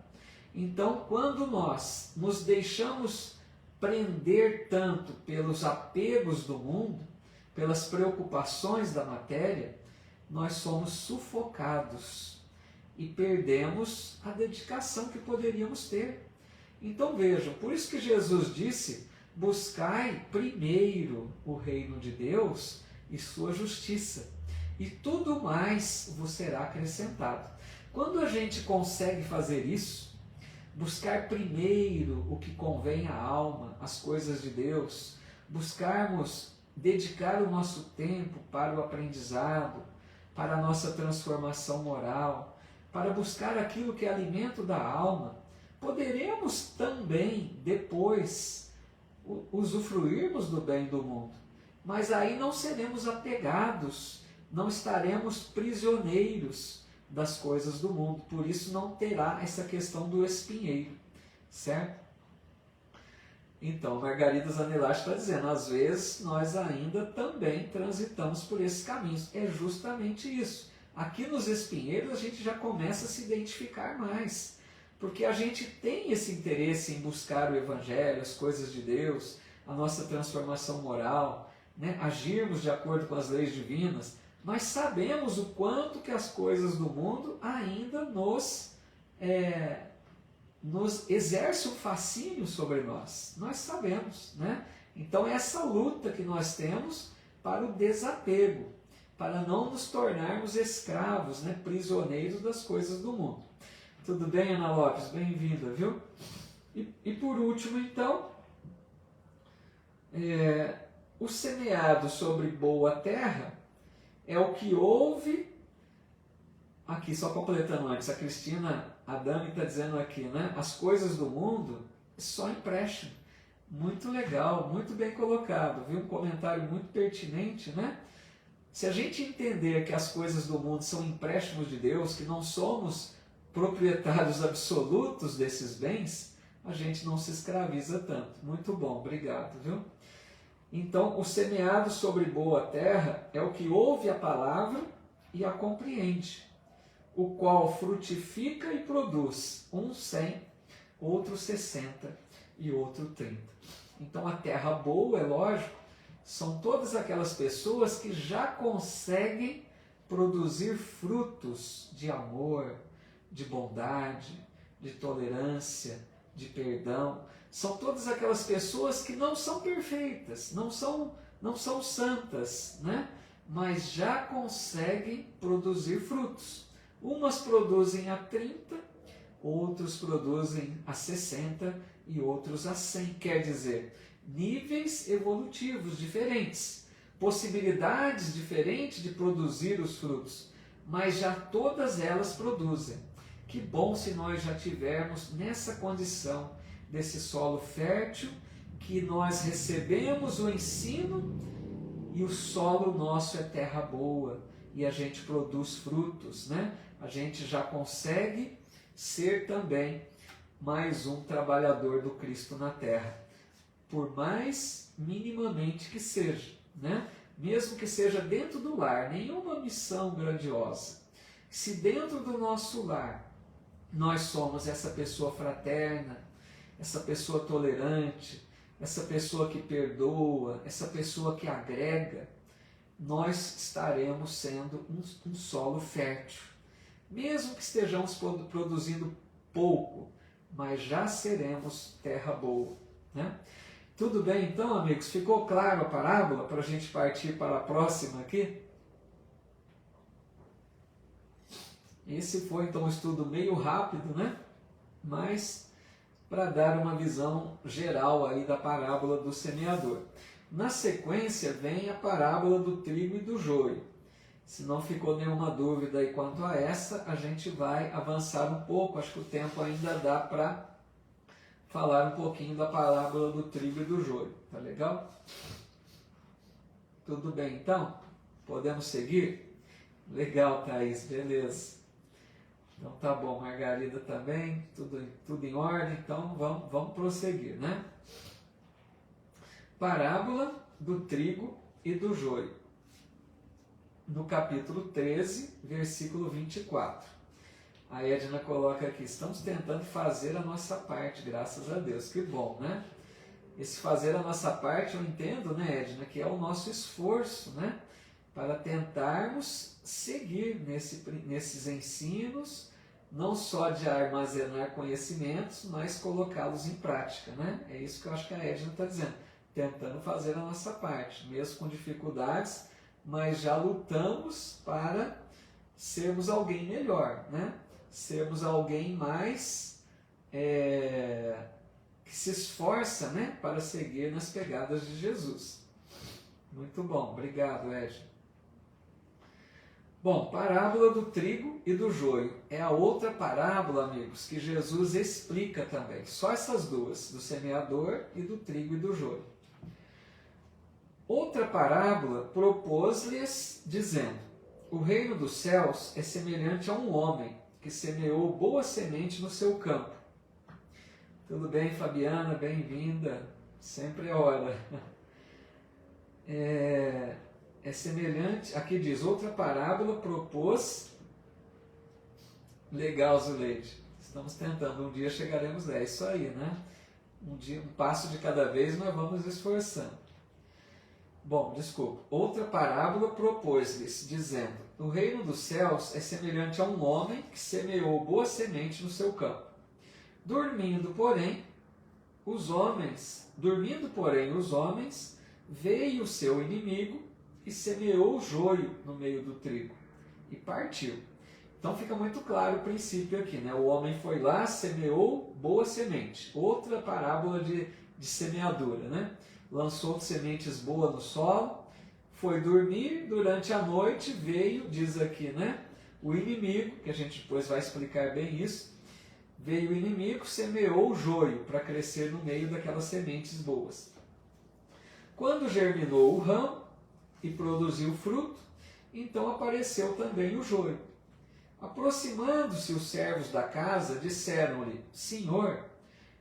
Então, quando nós nos deixamos prender tanto pelos apegos do mundo, pelas preocupações da matéria, nós somos sufocados e perdemos a dedicação que poderíamos ter. Então vejam, por isso que Jesus disse, buscai primeiro o reino de Deus e sua justiça, e tudo mais vos será acrescentado. Quando a gente consegue fazer isso, buscar primeiro o que convém à alma, as coisas de Deus, buscarmos dedicar o nosso tempo para o aprendizado, para a nossa transformação moral, para buscar aquilo que é alimento da alma, poderemos também depois usufruirmos do bem do mundo. Mas aí não seremos apegados, não estaremos prisioneiros das coisas do mundo. Por isso não terá essa questão do espinheiro, certo? Então, Margarida Zanelati está dizendo, às vezes nós ainda também transitamos por esses caminhos. É justamente isso. Aqui nos espinheiros a gente já começa a se identificar mais, porque a gente tem esse interesse em buscar o Evangelho, as coisas de Deus, a nossa transformação moral, né? Agirmos de acordo com as leis divinas, mas sabemos o quanto que as coisas do mundo ainda nos exerce um fascínio sobre nós. Nós sabemos, né? Então é essa luta que nós temos para o desapego, para não nos tornarmos escravos, né? Prisioneiros das coisas do mundo. Tudo bem, Ana Lopes? Bem-vinda, viu? E por último, então, o semeado sobre boa terra é o que ouve. Aqui, só completando antes, a Cristina Adami está dizendo aqui, né? As coisas do mundo só empréstimo. Muito legal, muito bem colocado, viu? Um comentário muito pertinente, né? Se a gente entender que as coisas do mundo são empréstimos de Deus, que não somos proprietários absolutos desses bens, a gente não se escraviza tanto. Muito bom, obrigado, viu? Então, o semeado sobre boa terra é o que ouve a palavra e a compreende, o qual frutifica e produz, um 100, outro 60 e outro 30. Então a terra boa, é lógico, são todas aquelas pessoas que já conseguem produzir frutos de amor, de bondade, de tolerância, de perdão. São todas aquelas pessoas que não são perfeitas, não são santas, né? Mas já conseguem produzir frutos. Umas produzem a 30, outros produzem a 60 e outros a 100. Quer dizer, níveis evolutivos diferentes, possibilidades diferentes de produzir os frutos, mas já todas elas produzem. Que bom se nós já tivermos nessa condição desse solo fértil, que nós recebemos o ensino e o solo nosso é terra boa e a gente produz frutos, né? A gente já consegue ser também mais um trabalhador do Cristo na terra, por mais minimamente que seja, né? Mesmo que seja dentro do lar, nenhuma missão grandiosa. Se dentro do nosso lar nós somos essa pessoa fraterna, essa pessoa tolerante, essa pessoa que perdoa, essa pessoa que agrega, nós estaremos sendo um solo fértil. Mesmo que estejamos produzindo pouco, mas já seremos terra boa, né? Tudo bem então, amigos? Ficou claro a parábola para a gente partir para a próxima aqui? Esse foi então um estudo meio rápido, né? Mas para dar uma visão geral aí da parábola do semeador. Na sequência vem a parábola do trigo e do joio. Se não ficou nenhuma dúvida aí quanto a essa, a gente vai avançar um pouco. Acho que o tempo ainda dá para falar um pouquinho da parábola do trigo e do joio. Tá legal? Tudo bem então? Podemos seguir? Legal, Thaís. Beleza. Então tá bom, Margarida também, tudo em ordem, então vamos prosseguir, né? Parábola do trigo e do joio, no capítulo 13, versículo 24. A Edna coloca aqui, estamos tentando fazer a nossa parte, graças a Deus, que bom, né? Esse fazer a nossa parte, eu entendo, né, Edna, que é o nosso esforço, né? Para tentarmos seguir nesses ensinos, não só de armazenar conhecimentos, mas colocá-los em prática, né? É isso que eu acho que a Edna está dizendo. tentando fazer a nossa parte, mesmo com dificuldades, mas já lutamos para sermos alguém melhor, né? Sermos alguém mais que se esforça, né, para seguir nas pegadas de Jesus. Muito bom, obrigado, Ed. Bom, parábola do trigo e do joio. É a outra parábola, amigos, que Jesus explica também. Só essas duas, do semeador e do trigo e do joio. Outra parábola propôs-lhes, dizendo: o reino dos céus é semelhante a um homem que semeou boa semente no seu campo. Tudo bem, Fabiana? Bem-vinda. Sempre é hora. É semelhante, aqui diz, outra parábola propôs, legal, Zuleide, estamos tentando, um dia chegaremos lá, é isso aí, né? Um passo de cada vez, nós vamos esforçando. Bom, desculpa, outra parábola propôs-lhes, dizendo, o reino dos céus é semelhante a um homem que semeou boa semente no seu campo. Dormindo, porém, os homens, veio o seu inimigo e semeou o joio no meio do trigo e partiu. Então fica muito claro o princípio aqui, né? O homem foi lá, semeou boa semente. Outra parábola de semeadura, né? Lançou sementes boas no solo, foi dormir, durante a noite veio, diz aqui, né? O inimigo, que a gente depois vai explicar bem isso, veio o inimigo, semeou o joio para crescer no meio daquelas sementes boas. Quando germinou o ramo e produziu fruto, então apareceu também o joio. Aproximando-se os servos da casa, disseram-lhe: Senhor,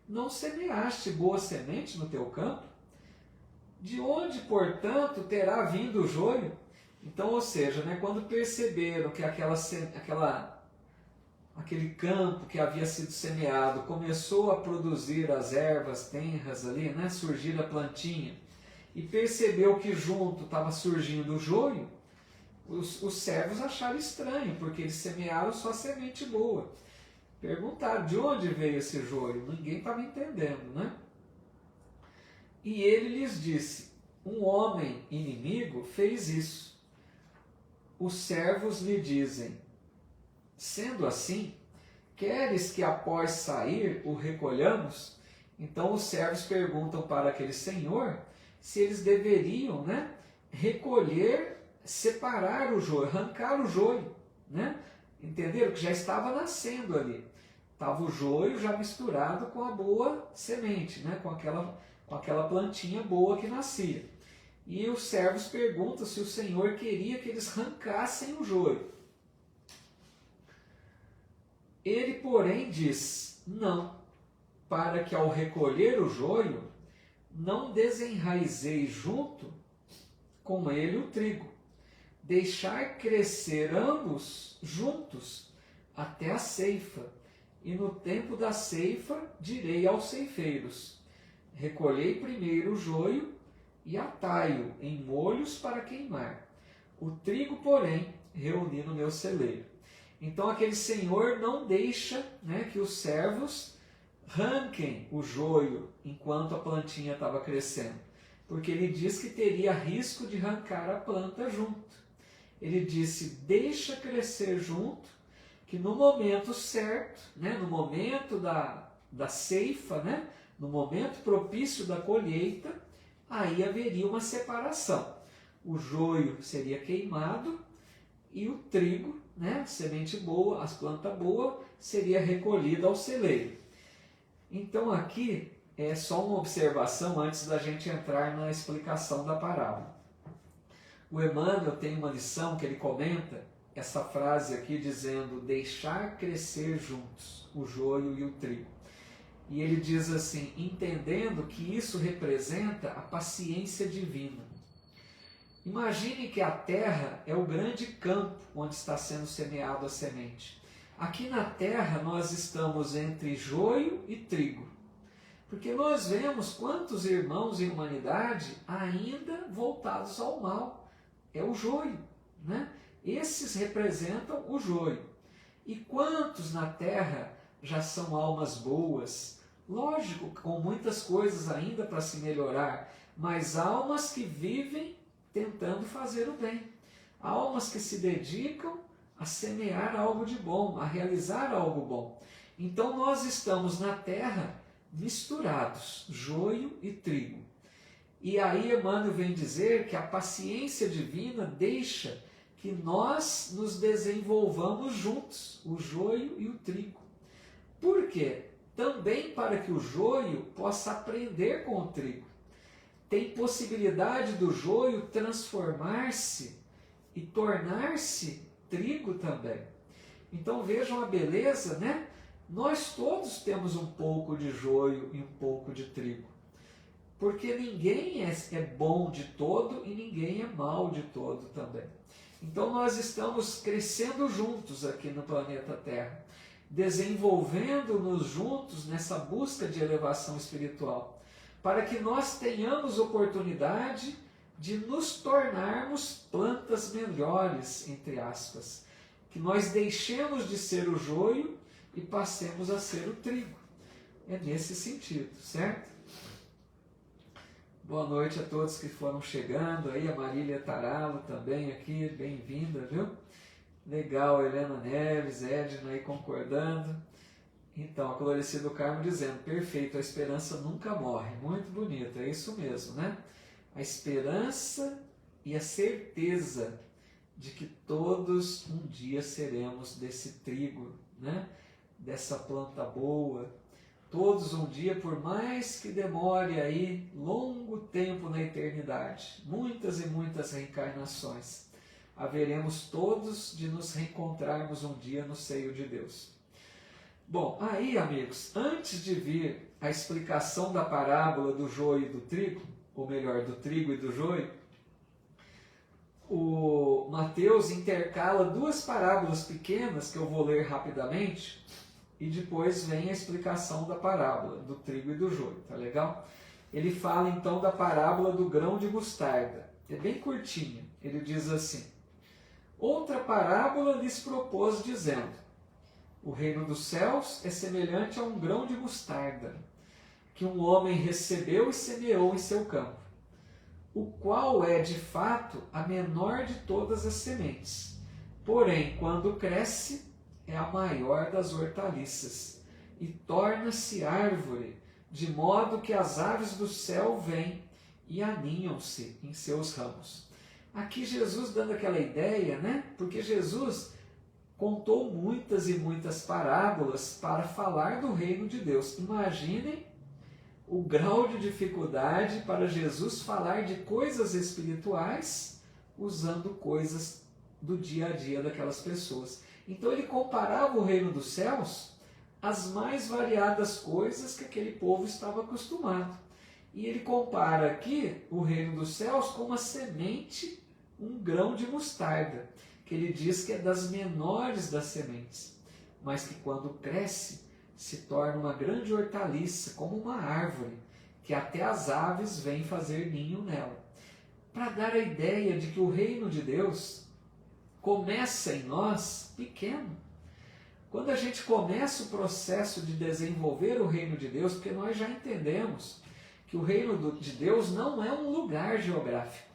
não semeaste boa semente no teu campo? De onde, portanto, terá vindo o joio? Então, ou seja, né, quando perceberam que aquele campo que havia sido semeado começou a produzir as ervas tenras ali, né, surgir a plantinha, e percebeu que junto estava surgindo o joio, os servos acharam estranho, porque eles semearam só semente boa. Perguntaram de onde veio esse joio, ninguém estava entendendo, né? E ele lhes disse: um homem inimigo fez isso. Os servos lhe dizem: sendo assim, queres que após sair o recolhamos? Então os servos perguntam para aquele senhor se eles deveriam, né, recolher, separar o joio, arrancar o joio, né? Entenderam que já estava nascendo ali. Estava o joio já misturado com a boa semente, né? com aquela plantinha boa que nascia. E os servos perguntam se o Senhor queria que eles arrancassem o joio. Ele, porém, diz: não, para que ao recolher o joio, não desenraizeis junto com ele o trigo, deixar crescer ambos juntos até a ceifa, e no tempo da ceifa direi aos ceifeiros: recolhei primeiro o joio e atai-o em molhos para queimar. O trigo, porém, reuni no meu celeiro. Então aquele senhor não deixa, né, que os servos arranquem o joio enquanto a plantinha estava crescendo, porque ele diz que teria risco de arrancar a planta junto. Ele disse: deixa crescer junto, que no momento certo, né, no momento da ceifa, né, no momento propício da colheita, aí haveria uma separação. O joio seria queimado e o trigo, né, semente boa, as plantas boas, seria recolhida ao celeiro. Então aqui é só uma observação antes da gente entrar na explicação da parábola. O Emmanuel tem uma lição que ele comenta essa frase aqui dizendo: deixar crescer juntos o joio e o trigo. E ele diz assim, entendendo que isso representa a paciência divina. Imagine que a terra é o grande campo onde está sendo semeado a semente. Aqui na terra nós estamos entre joio e trigo. Porque nós vemos quantos irmãos em humanidade ainda voltados ao mal. É o joio, né? Esses representam o joio. E quantos na terra já são almas boas? Lógico, com muitas coisas ainda para se melhorar, mas almas que vivem tentando fazer o bem. Almas que se dedicam a semear algo de bom, a realizar algo bom. Então nós estamos na terra misturados, joio e trigo. E aí Emmanuel vem dizer que a paciência divina deixa que nós nos desenvolvamos juntos, o joio e o trigo. Por quê? Também para que o joio possa aprender com o trigo. Tem possibilidade do joio transformar-se e tornar-se trigo também. Então vejam a beleza, né? Nós todos temos um pouco de joio e um pouco de trigo. Porque ninguém é bom de todo e ninguém é mal de todo também. Então nós estamos crescendo juntos aqui no planeta Terra, desenvolvendo-nos juntos nessa busca de elevação espiritual, para que nós tenhamos oportunidade de nos tornarmos plantas melhores, entre aspas, que nós deixemos de ser o joio e passemos a ser o trigo. É nesse sentido, certo? Boa noite a todos que foram chegando aí, a Marília Taralo também aqui, bem-vinda, viu? Legal, Helena Neves, Edna aí concordando. Então, a Cloricida do Carmo dizendo, perfeito, a esperança nunca morre. Muito bonito, é isso mesmo, né? A esperança e a certeza de que todos um dia seremos desse trigo, né? Dessa planta boa. Todos um dia, por mais que demore aí longo tempo na eternidade, muitas e muitas reencarnações, haveremos todos de nos reencontrarmos um dia no seio de Deus. Bom, aí amigos, antes de vir a explicação da parábola do joio e do trigo, ou melhor, do trigo e do joio, o Mateus intercala duas parábolas pequenas que eu vou ler rapidamente e depois vem a explicação da parábola do trigo e do joio, tá legal? Ele fala então da parábola do grão de mostarda, é bem curtinha, ele diz assim, outra parábola lhes propôs dizendo, o reino dos céus é semelhante a um grão de mostarda, que um homem recebeu e semeou em seu campo, o qual é de fato a menor de todas as sementes, porém quando cresce é a maior das hortaliças e torna-se árvore, de modo que as aves do céu vêm e aninham-se em seus ramos. Aqui Jesus dando aquela ideia, né? Porque Jesus contou muitas e muitas parábolas para falar do reino de Deus. Imaginem o grau de dificuldade para Jesus falar de coisas espirituais usando coisas do dia a dia daquelas pessoas. Então ele comparava o reino dos céus às mais variadas coisas que aquele povo estava acostumado. E ele compara aqui o reino dos céus com uma semente, um grão de mostarda, que ele diz que é das menores das sementes, mas que quando cresce se torna uma grande hortaliça, como uma árvore, que até as aves vêm fazer ninho nela. Para dar a ideia de que o reino de Deus começa em nós pequeno. Quando a gente começa o processo de desenvolver o reino de Deus, porque nós já entendemos que o reino de Deus não é um lugar geográfico,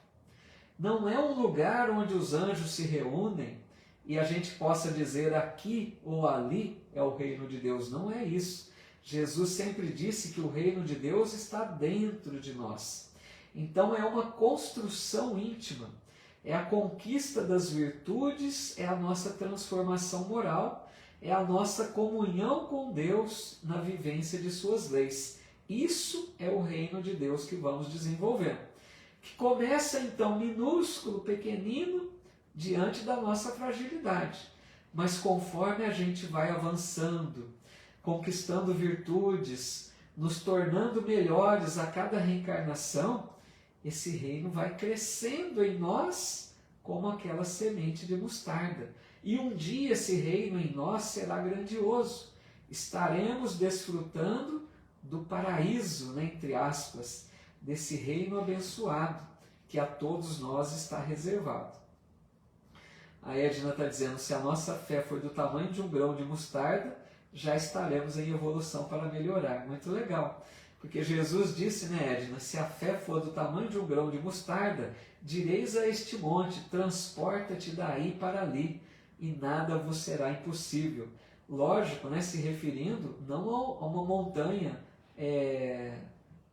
não é um lugar onde os anjos se reúnem e a gente possa dizer aqui ou ali é o reino de Deus. Não é isso. Jesus sempre disse que o reino de Deus está dentro de nós. Então é uma construção íntima. É a conquista das virtudes, é a nossa transformação moral, é a nossa comunhão com Deus na vivência de suas leis. Isso é o reino de Deus que vamos desenvolvendo. Que começa então minúsculo, pequenino, diante da nossa fragilidade. Mas conforme a gente vai avançando, conquistando virtudes, nos tornando melhores a cada reencarnação, esse reino vai crescendo em nós como aquela semente de mostarda. E um dia esse reino em nós será grandioso. Estaremos desfrutando do paraíso, né, entre aspas, desse reino abençoado que a todos nós está reservado. A Edna está dizendo, se a nossa fé for do tamanho de um grão de mostarda, já estaremos em evolução para melhorar. Muito legal. Porque Jesus disse, né, Edna, se a fé for do tamanho de um grão de mostarda, direis a este monte, transporta-te daí para ali, e nada vos será impossível. Lógico, né, se referindo não a uma montanha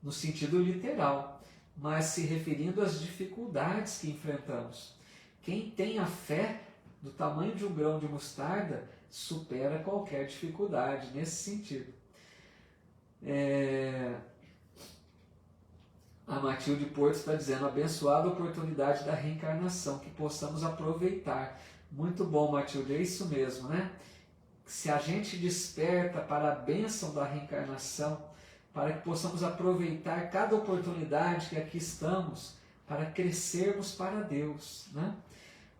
no sentido literal, mas se referindo às dificuldades que enfrentamos. Quem tem a fé do tamanho de um grão de mostarda supera qualquer dificuldade nesse sentido. A Matilde Porto está dizendo, abençoada oportunidade da reencarnação, que possamos aproveitar. Muito bom, Matilde, é isso mesmo, né? Se a gente desperta para a bênção da reencarnação, para que possamos aproveitar cada oportunidade que aqui estamos, para crescermos para Deus, né?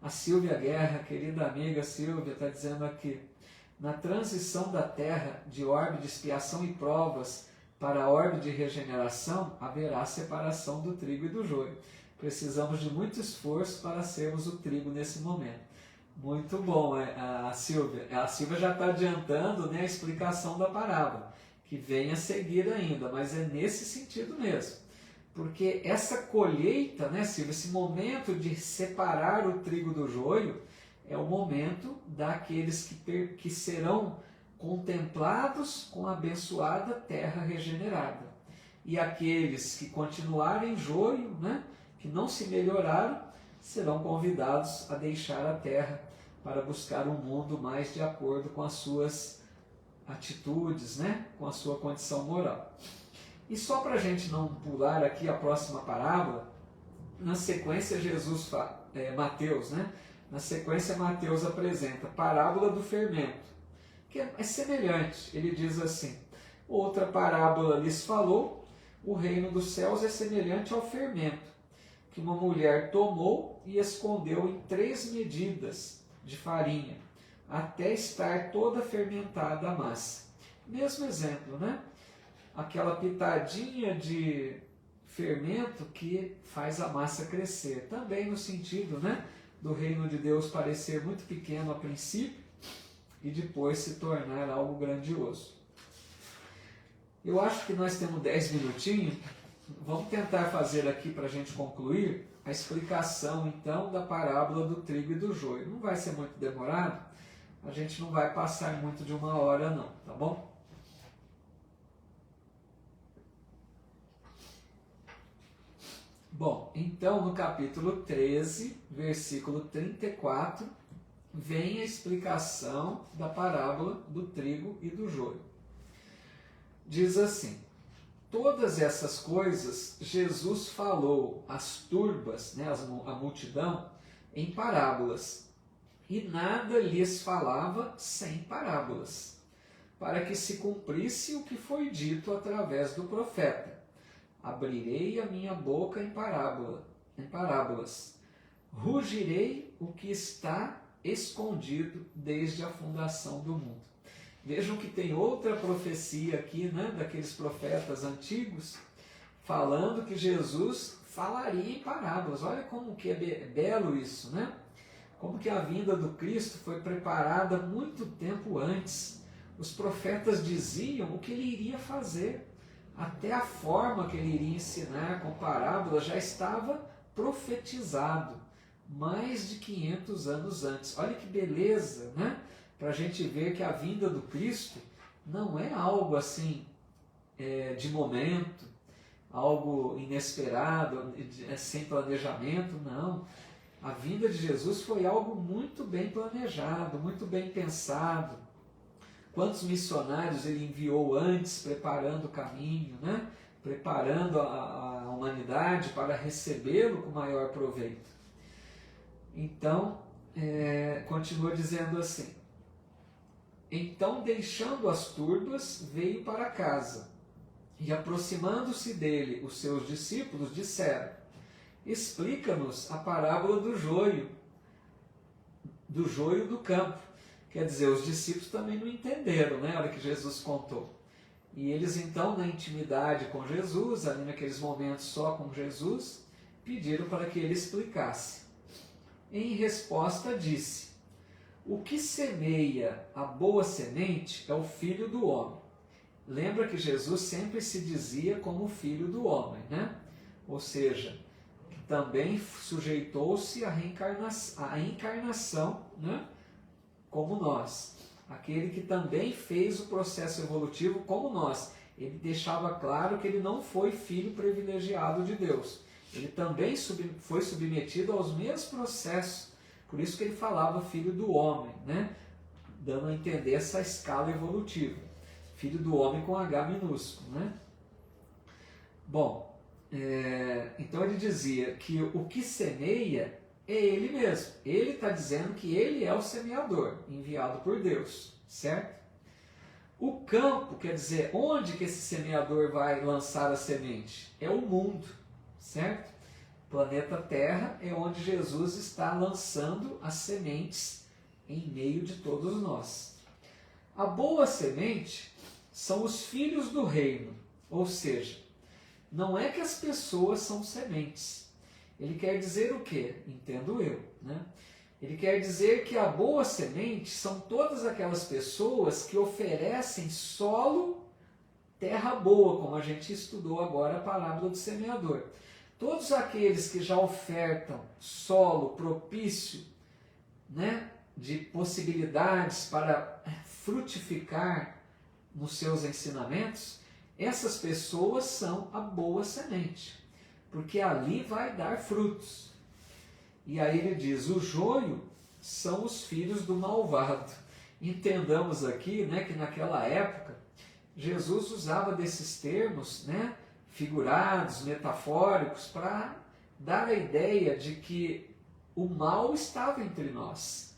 A Silvia Guerra, querida amiga Silvia, está dizendo aqui, na transição da Terra de orbe de expiação e provas para a orbe de regeneração, haverá separação do trigo e do joio. Precisamos de muito esforço para sermos o trigo nesse momento. Muito bom, a Silvia. A Silvia já está adiantando, né, a explicação da parábola, que vem a seguir ainda, mas é nesse sentido mesmo. Porque essa colheita, né, Silvia, esse momento de separar o trigo do joio, é o momento daqueles que serão contemplados com a abençoada terra regenerada. E aqueles que continuarem joio, né, que não se melhoraram, serão convidados a deixar a terra para buscar um mundo mais de acordo com as suas atitudes, né, com a sua condição moral. E só para a gente não pular aqui a próxima parábola, na sequência Mateus, né? Na sequência Mateus apresenta a parábola do fermento, que é semelhante. Ele diz assim, outra parábola lhes falou, o reino dos céus é semelhante ao fermento, que uma mulher tomou e escondeu em 3 medidas de farinha, até estar toda fermentada a massa. Mesmo exemplo, né? Aquela pitadinha de fermento que faz a massa crescer. Também no sentido, né, do reino de Deus parecer muito pequeno a princípio e depois se tornar algo grandioso. Eu acho que nós temos 10 minutinhos. Vamos tentar fazer aqui para a gente concluir a explicação então da parábola do trigo e do joio. Não vai ser muito demorado, a gente não vai passar muito de 1 hora não, tá bom? Bom, então no capítulo 13, versículo 34, vem a explicação da parábola do trigo e do joio. Diz assim, todas essas coisas Jesus falou às turbas, né, a multidão, em parábolas, e nada lhes falava sem parábolas, para que se cumprisse o que foi dito através do profeta. Abrirei a minha boca em parábolas, rugirei o que está escondido desde a fundação do mundo. Vejam que tem outra profecia aqui, né, daqueles profetas antigos, falando que Jesus falaria em parábolas. Olha como que é belo isso, né? Como que a vinda do Cristo foi preparada muito tempo antes. Os profetas diziam o que ele iria fazer. Até a forma que ele iria ensinar com parábolas já estava profetizado, mais de 500 anos antes. Olha que beleza, né? Para a gente ver que a vinda do Cristo não é algo assim de momento, algo inesperado, sem planejamento, não. A vinda de Jesus foi algo muito bem planejado, muito bem pensado. Quantos missionários ele enviou antes, preparando o caminho, né? Preparando a humanidade para recebê-lo com maior proveito. Então, continua dizendo assim, então, deixando as turbas, veio para casa, e aproximando-se dele, os seus discípulos disseram, explica-nos a parábola do joio do campo. Quer dizer, os discípulos também não entenderam, né, a hora que Jesus contou. E eles então, na intimidade com Jesus, ali naqueles momentos só com Jesus, pediram para que ele explicasse. Em resposta disse, o que semeia a boa semente é o Filho do Homem. lembra que Jesus sempre se dizia como filho do homem, né? Ou seja, que também sujeitou-se à encarnação, né? Como nós. Aquele que também fez o processo evolutivo como nós. Ele deixava claro que ele não foi filho privilegiado de Deus. Ele também foi submetido aos mesmos processos. Por isso que ele falava filho do homem, né? Dando a entender essa escala evolutiva. Filho do homem com H minúsculo, né? Bom, então ele dizia que o que semeia é ele mesmo. Ele está dizendo que ele é o semeador, enviado por Deus, certo? O campo, quer dizer, onde que esse semeador vai lançar a semente? É o mundo, certo? O planeta Terra é onde Jesus está lançando as sementes em meio de todos nós. A boa semente são os filhos do reino, ou seja, não é que as pessoas são sementes. Ele quer dizer o quê? Entendo eu, né? Ele quer dizer que a boa semente são todas aquelas pessoas que oferecem solo, terra boa, como a gente estudou agora a parábola do semeador. Todos aqueles que já ofertam solo propício, né, de possibilidades para frutificar nos seus ensinamentos, essas pessoas são a boa semente, porque ali vai dar frutos. E aí ele diz, o joio são os filhos do malvado. Entendamos aqui, né, que naquela época, Jesus usava desses termos, né, figurados, metafóricos, para dar a ideia de que o mal estava entre nós.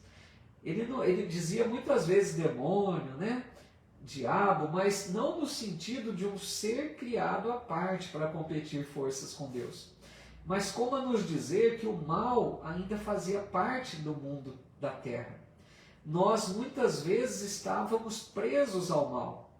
Ele dizia muitas vezes demônio, né, diabo, mas não no sentido de um ser criado à parte para competir forças com Deus, mas como a nos dizer que o mal ainda fazia parte do mundo da terra. Nós muitas vezes estávamos presos ao mal.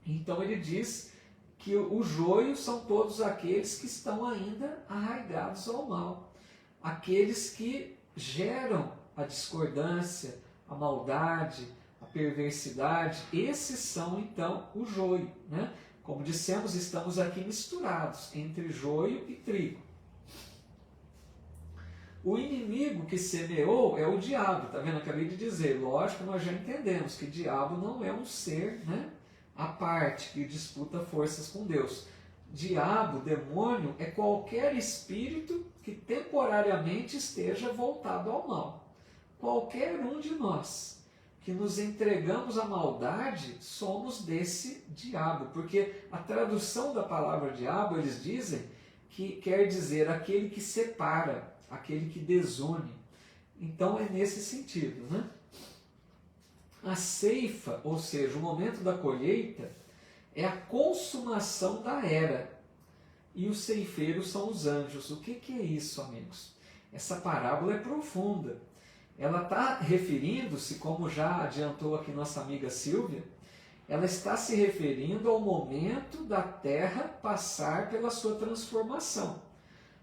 Então ele diz que o joio são todos aqueles que estão ainda arraigados ao mal, aqueles que geram a discordância, a maldade, a perversidade. Esses são então o joio, né? Como dissemos, estamos aqui misturados entre joio e trigo. O inimigo que semeou é o diabo, tá vendo? Acabei de dizer, lógico, nós já entendemos que o diabo não é um ser, né, à parte, que disputa forças com Deus. Diabo, demônio, é qualquer espírito que temporariamente esteja voltado ao mal. Qualquer um de nós que nos entregamos à maldade, somos desse diabo, porque a tradução da palavra diabo, eles dizem que quer dizer aquele que separa, aquele que desune. Então é nesse sentido, né? A ceifa, ou seja, o momento da colheita, é a consumação da era. E os ceifeiros são os anjos. O que é isso, amigos? Essa parábola é profunda. Ela está referindo-se, como já adiantou aqui nossa amiga Silvia, ela está se referindo ao momento da Terra passar pela sua transformação.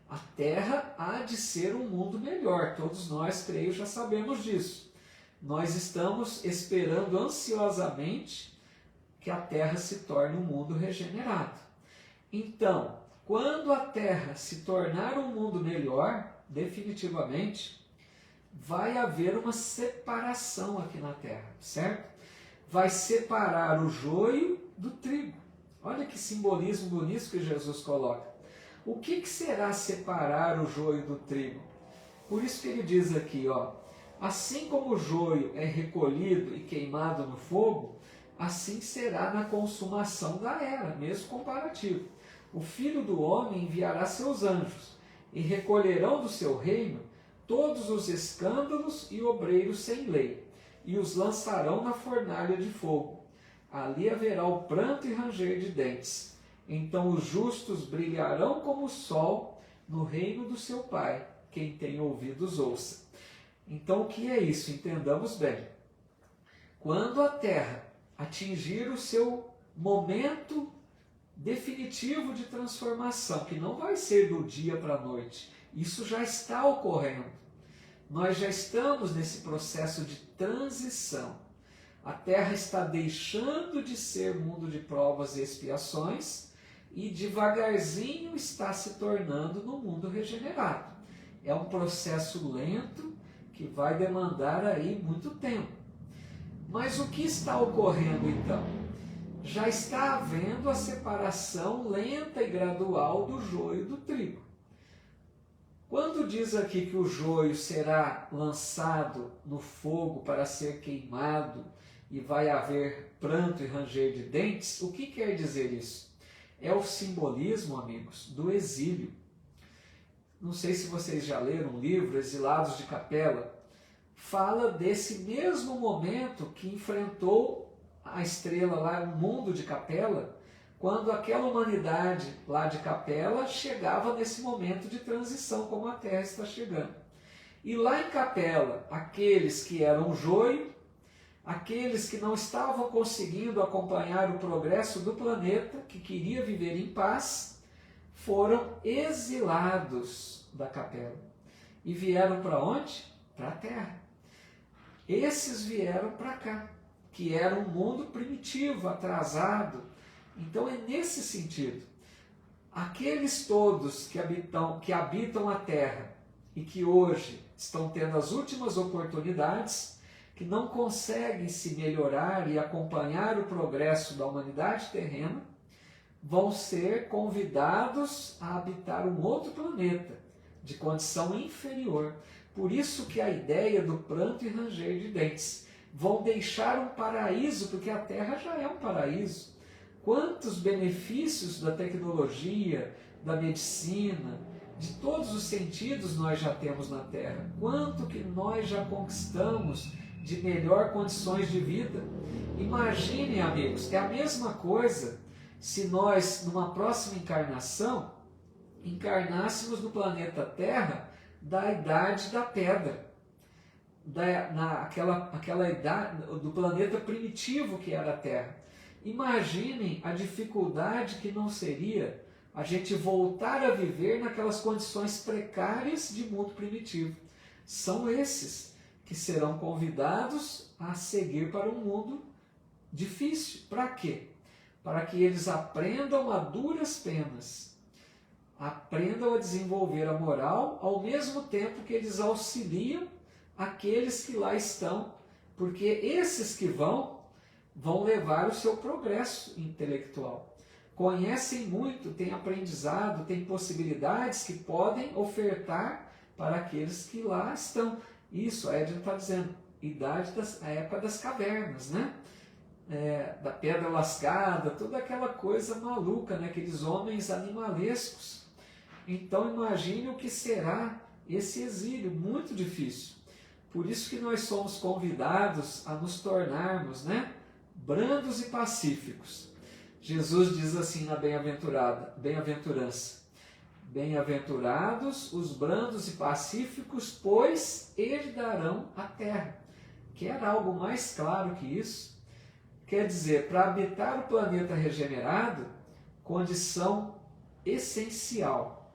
A Terra há de ser um mundo melhor, todos nós, creio, já sabemos disso. Nós estamos esperando ansiosamente que a Terra se torne um mundo regenerado. Então, quando a Terra se tornar um mundo melhor, definitivamente, vai haver uma separação aqui na Terra, certo? Vai separar o joio do trigo. Olha que simbolismo bonito que Jesus coloca. O que será separar o joio do trigo? Por isso que ele diz aqui, ó, assim como o joio é recolhido e queimado no fogo, assim será na consumação da era, mesmo comparativo. O Filho do Homem enviará seus anjos e recolherão do seu reino todos os escândalos e obreiros sem lei, e os lançarão na fornalha de fogo. Ali haverá o pranto e ranger de dentes. Então os justos brilharão como o sol no reino do seu Pai. Quem tem ouvidos, ouça. Então o que é isso? Entendamos bem. Quando a terra atingir o seu momento definitivo de transformação, que não vai ser do dia para a noite, isso já está ocorrendo. Nós já estamos nesse processo de transição. A Terra está deixando de ser mundo de provas e expiações e devagarzinho está se tornando no mundo regenerado. É um processo lento que vai demandar aí muito tempo. Mas o que está ocorrendo então? Já está havendo a separação lenta e gradual do joio do trigo. Quando diz aqui que o joio será lançado no fogo para ser queimado e vai haver pranto e ranger de dentes, o que quer dizer isso? É o simbolismo, amigos, do exílio. Não sei se vocês já leram o livro Exilados de Capela. Fala desse mesmo momento que enfrentou a estrela lá, o mundo de Capela, quando aquela humanidade lá de Capela chegava nesse momento de transição, como a Terra está chegando. E lá em Capela, aqueles que eram joio, aqueles que não estavam conseguindo acompanhar o progresso do planeta, que queria viver em paz, foram exilados da Capela. E vieram para onde? Para a Terra. Esses vieram para cá, que era um mundo primitivo, atrasado. Então é nesse sentido. Aqueles todos que habitam a Terra e que hoje estão tendo as últimas oportunidades, que não conseguem se melhorar e acompanhar o progresso da humanidade terrena, vão ser convidados a habitar um outro planeta, de condição inferior. Por isso que a ideia do pranto e ranger de dentes. Vão deixar um paraíso, porque a Terra já é um paraíso. Quantos benefícios da tecnologia, da medicina, de todos os sentidos nós já temos na Terra. Quanto que nós já conquistamos de melhor condições de vida. Imaginem, amigos, é a mesma coisa se nós, numa próxima encarnação, encarnássemos no planeta Terra da idade da pedra, aquela idade do planeta primitivo que era a Terra. Imaginem a dificuldade que não seria a gente voltar a viver naquelas condições precárias de mundo primitivo. São esses que serão convidados a seguir para um mundo difícil. Para quê? Para que eles aprendam a duras penas, aprendam a desenvolver a moral, ao mesmo tempo que eles auxiliam aqueles que lá estão, porque esses que vão levar o seu progresso intelectual. Conhecem muito, têm aprendizado, têm possibilidades que podem ofertar para aqueles que lá estão. Isso, a Edna está dizendo, a época das cavernas, né? Da pedra lascada, toda aquela coisa maluca, né? Aqueles homens animalescos. Então imagine o que será esse exílio, muito difícil. Por isso que nós somos convidados a nos tornarmos, né, brandos e pacíficos. Jesus diz assim na bem-aventurança: bem-aventurados os brandos e pacíficos, pois herdarão a terra. Quer algo mais claro que isso? Quer dizer, para habitar o planeta regenerado, condição essencial,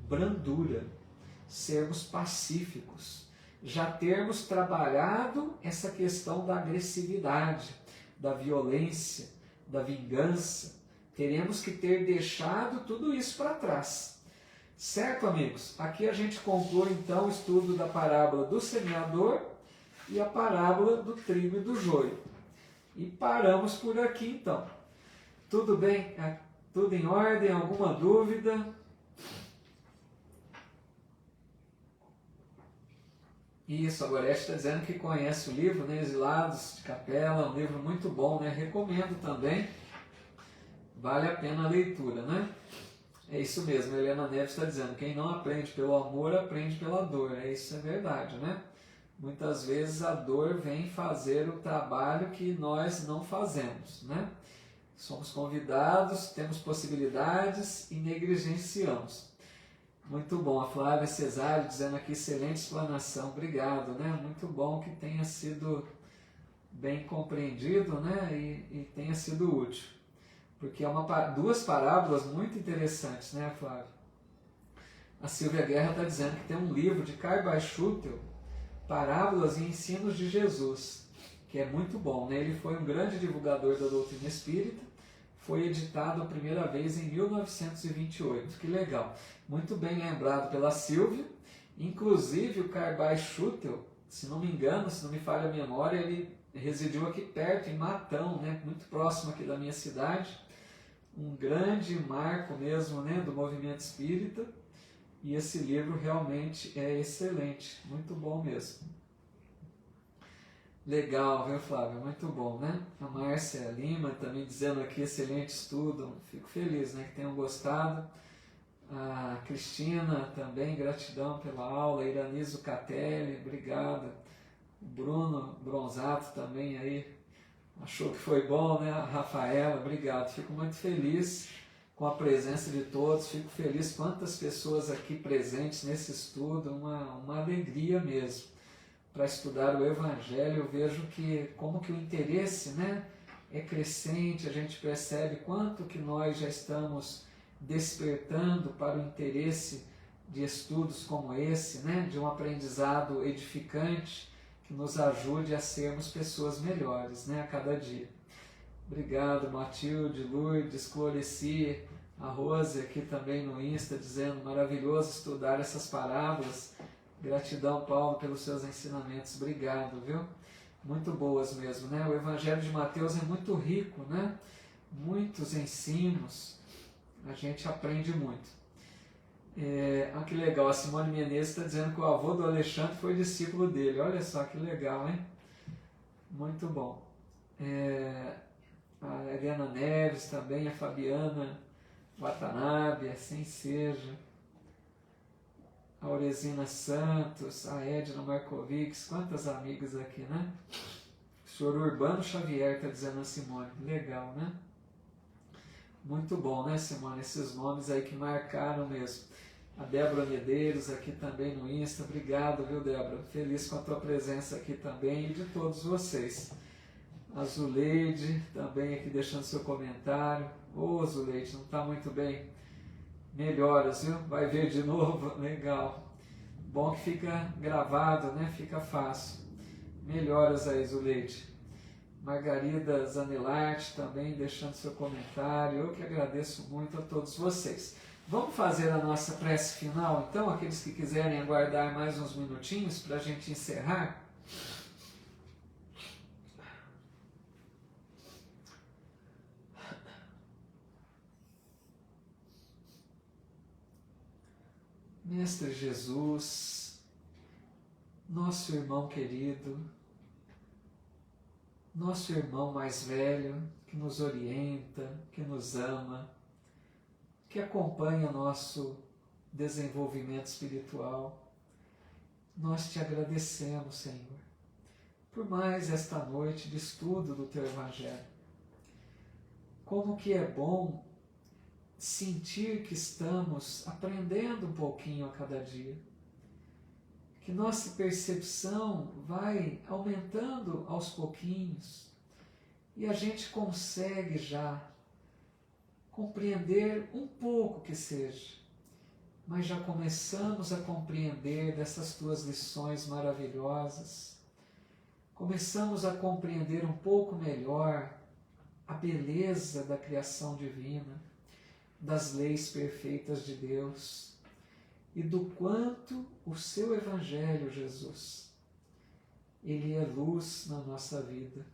brandura, sermos pacíficos, já termos trabalhado essa questão da agressividade, da violência, da vingança. Teremos que ter deixado tudo isso para trás. Certo, amigos? Aqui a gente conclui então o estudo da parábola do semeador e a parábola do trigo e do joio. E paramos por aqui então. Tudo bem? Tudo em ordem? Alguma dúvida? Isso, a Gorete está dizendo que conhece o livro, né, Exilados de Capela, um livro muito bom, né? Recomendo também. Vale a pena a leitura, né? É isso mesmo, a Helena Neves está dizendo, quem não aprende pelo amor, aprende pela dor. Isso é verdade, né? Muitas vezes a dor vem fazer o trabalho que nós não fazemos, né? Somos convidados, temos possibilidades e negligenciamos. Muito bom, a Flávia Cesário dizendo aqui, excelente explanação, obrigado, né? Muito bom que tenha sido bem compreendido, né? E tenha sido útil, porque é duas parábolas muito interessantes, né, Flávia? A Silvia Guerra está dizendo que tem um livro de Karl Barth Schutel, Parábolas e Ensinos de Jesus, que é muito bom, né? Ele foi um grande divulgador da doutrina espírita, foi editado a primeira vez em 1928, que legal. Muito bem lembrado pela Silvia, inclusive o Carbais Schutel, se não me engano, se não me falha a memória, ele residiu aqui perto, em Matão, né? Muito próximo aqui da minha cidade, um grande marco mesmo, né? Do movimento espírita, e esse livro realmente é excelente, muito bom mesmo. Legal, viu, Flávio? Muito bom, né? A Márcia Lima também dizendo aqui, excelente estudo. Fico feliz, né, que tenham gostado. A Cristina também, gratidão pela aula. Iranizo Catelli, obrigado. O Bruno Bronzato também aí, achou que foi bom, né? A Rafaela, obrigado. Fico muito feliz com a presença de todos. Fico feliz quantas pessoas aqui presentes nesse estudo. Uma alegria mesmo. Para estudar o Evangelho, eu vejo que como que o interesse, né, é crescente, a gente percebe quanto que nós já estamos despertando para o interesse de estudos como esse, né, de um aprendizado edificante que nos ajude a sermos pessoas melhores, né, a cada dia. Obrigado, Matilde, Lourdes, Cloreci, a Rose aqui também no Insta, dizendo maravilhoso estudar essas parábolas. Gratidão, Paulo, pelos seus ensinamentos. Obrigado, viu? Muito boas mesmo, né? O Evangelho de Mateus é muito rico, né? Muitos ensinos. A gente aprende muito. Olha que legal, a Simone Menezes está dizendo que o avô do Alexandre foi discípulo dele. Olha só que legal, hein? Muito bom. A Helena Neves também, a Fabiana Watanabe, assim seja. A Auresina Santos, a Edna Markovics, quantas amigas aqui, né? O senhor Urbano Xavier está dizendo a Simone, legal, né? Muito bom, né, Simone? Esses nomes aí que marcaram mesmo. A Débora Medeiros aqui também no Insta, obrigado, viu, Débora? Feliz com a tua presença aqui também e de todos vocês. A Zuleide também aqui deixando seu comentário. Ô, Zuleide, não está muito bem? Melhoras, viu? Vai ver de novo? Legal. Bom que fica gravado, né? Fica fácil. Melhoras aí, Zuleide. Margarida Zanelarte também deixando seu comentário. Eu que agradeço muito a todos vocês. Vamos fazer a nossa prece final, então? Aqueles que quiserem aguardar mais uns minutinhos para a gente encerrar. Mestre Jesus, nosso irmão querido, nosso irmão mais velho, que nos orienta, que nos ama, que acompanha nosso desenvolvimento espiritual, nós te agradecemos, Senhor, por mais esta noite de estudo do Teu Evangelho. Como que é bom sentir que estamos aprendendo um pouquinho a cada dia, que nossa percepção vai aumentando aos pouquinhos e a gente consegue já compreender um pouco que seja, mas já começamos a compreender dessas tuas lições maravilhosas, começamos a compreender um pouco melhor a beleza da criação divina, das leis perfeitas de Deus e do quanto o seu Evangelho, Jesus, ele é luz na nossa vida.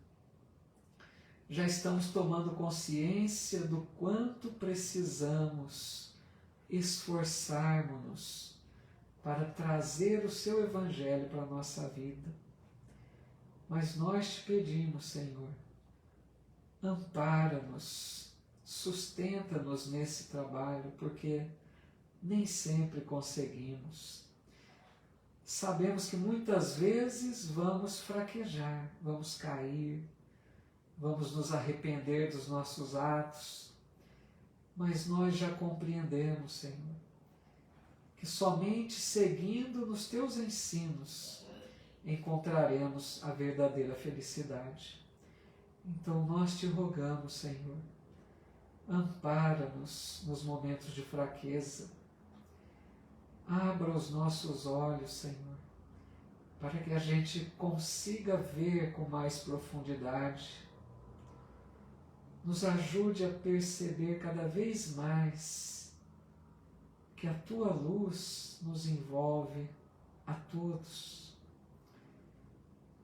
Já estamos tomando consciência do quanto precisamos esforçarmos-nos para trazer o seu Evangelho para a nossa vida. Mas nós te pedimos, Senhor, ampara-nos, sustenta-nos nesse trabalho, porque nem sempre conseguimos. Sabemos que muitas vezes vamos fraquejar, vamos cair, vamos nos arrepender dos nossos atos, mas nós já compreendemos, Senhor, que somente seguindo nos teus ensinos encontraremos a verdadeira felicidade. Então nós te rogamos, Senhor, ampara-nos nos momentos de fraqueza. Abra os nossos olhos, Senhor, para que a gente consiga ver com mais profundidade. Nos ajude a perceber cada vez mais que a Tua luz nos envolve a todos.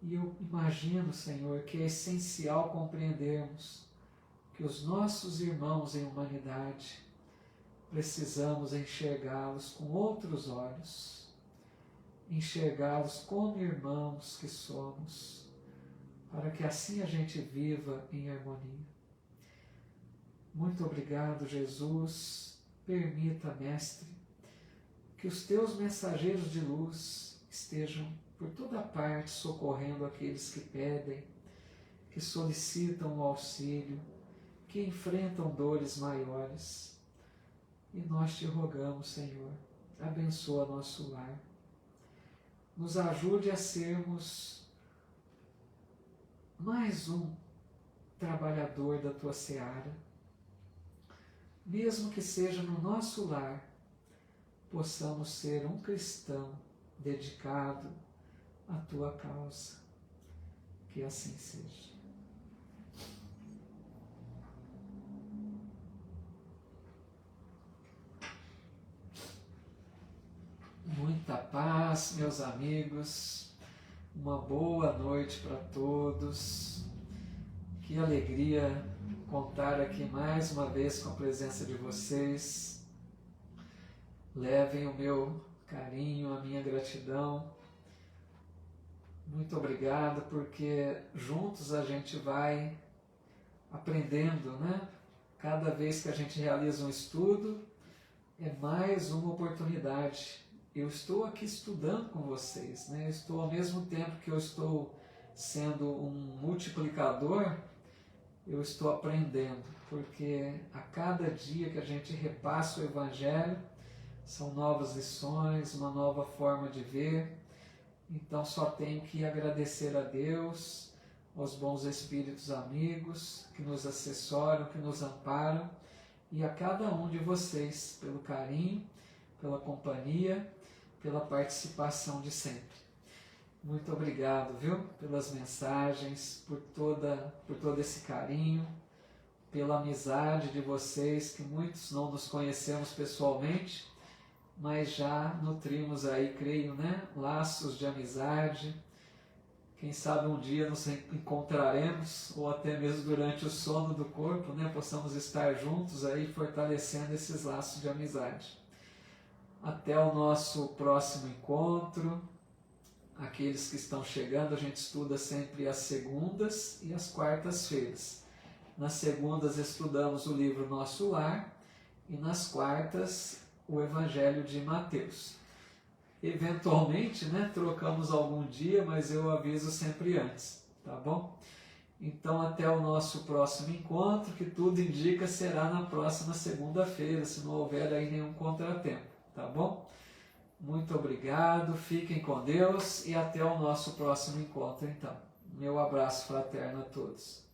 E eu imagino, Senhor, que é essencial compreendermos que os nossos irmãos em humanidade precisamos enxergá-los com outros olhos, enxergá-los como irmãos que somos, para que assim a gente viva em harmonia. Muito obrigado, Jesus. Permita, Mestre, que os Teus mensageiros de luz estejam por toda parte socorrendo aqueles que pedem, que solicitam o auxílio, que enfrentam dores maiores. E nós te rogamos, Senhor, abençoa nosso lar. Nos ajude a sermos mais um trabalhador da Tua seara. Mesmo que seja no nosso lar, possamos ser um cristão dedicado à Tua causa. Que assim seja. Muita paz, meus amigos. Uma boa noite para todos. Que alegria contar aqui mais uma vez com a presença de vocês. Levem o meu carinho, a minha gratidão. Muito obrigado, porque juntos a gente vai aprendendo, né? Cada vez que a gente realiza um estudo, é mais uma oportunidade. Eu estou aqui estudando com vocês, né? Estou, ao mesmo tempo que eu estou sendo um multiplicador, eu estou aprendendo, porque a cada dia que a gente repassa o Evangelho, são novas lições, uma nova forma de ver. Então só tenho que agradecer a Deus, aos bons espíritos amigos que nos assessoram, que nos amparam, e a cada um de vocês pelo carinho, pela companhia, pela participação de sempre. Muito obrigado, viu? Pelas mensagens, por todo esse carinho, pela amizade de vocês, que muitos não nos conhecemos pessoalmente, mas já nutrimos aí, creio, né? Laços de amizade. Quem sabe um dia nos encontraremos, ou até mesmo durante o sono do corpo, né? Possamos estar juntos aí, fortalecendo esses laços de amizade. Até o nosso próximo encontro. Aqueles que estão chegando, a gente estuda sempre às segundas e às quartas-feiras. Nas segundas estudamos o livro Nosso Lar e nas quartas o Evangelho de Mateus. Eventualmente, né, trocamos algum dia, mas eu aviso sempre antes, tá bom? Então até o nosso próximo encontro, que tudo indica será na próxima segunda-feira, se não houver aí nenhum contratempo, tá bom? Muito obrigado, fiquem com Deus e até o nosso próximo encontro então. Meu abraço fraterno a todos.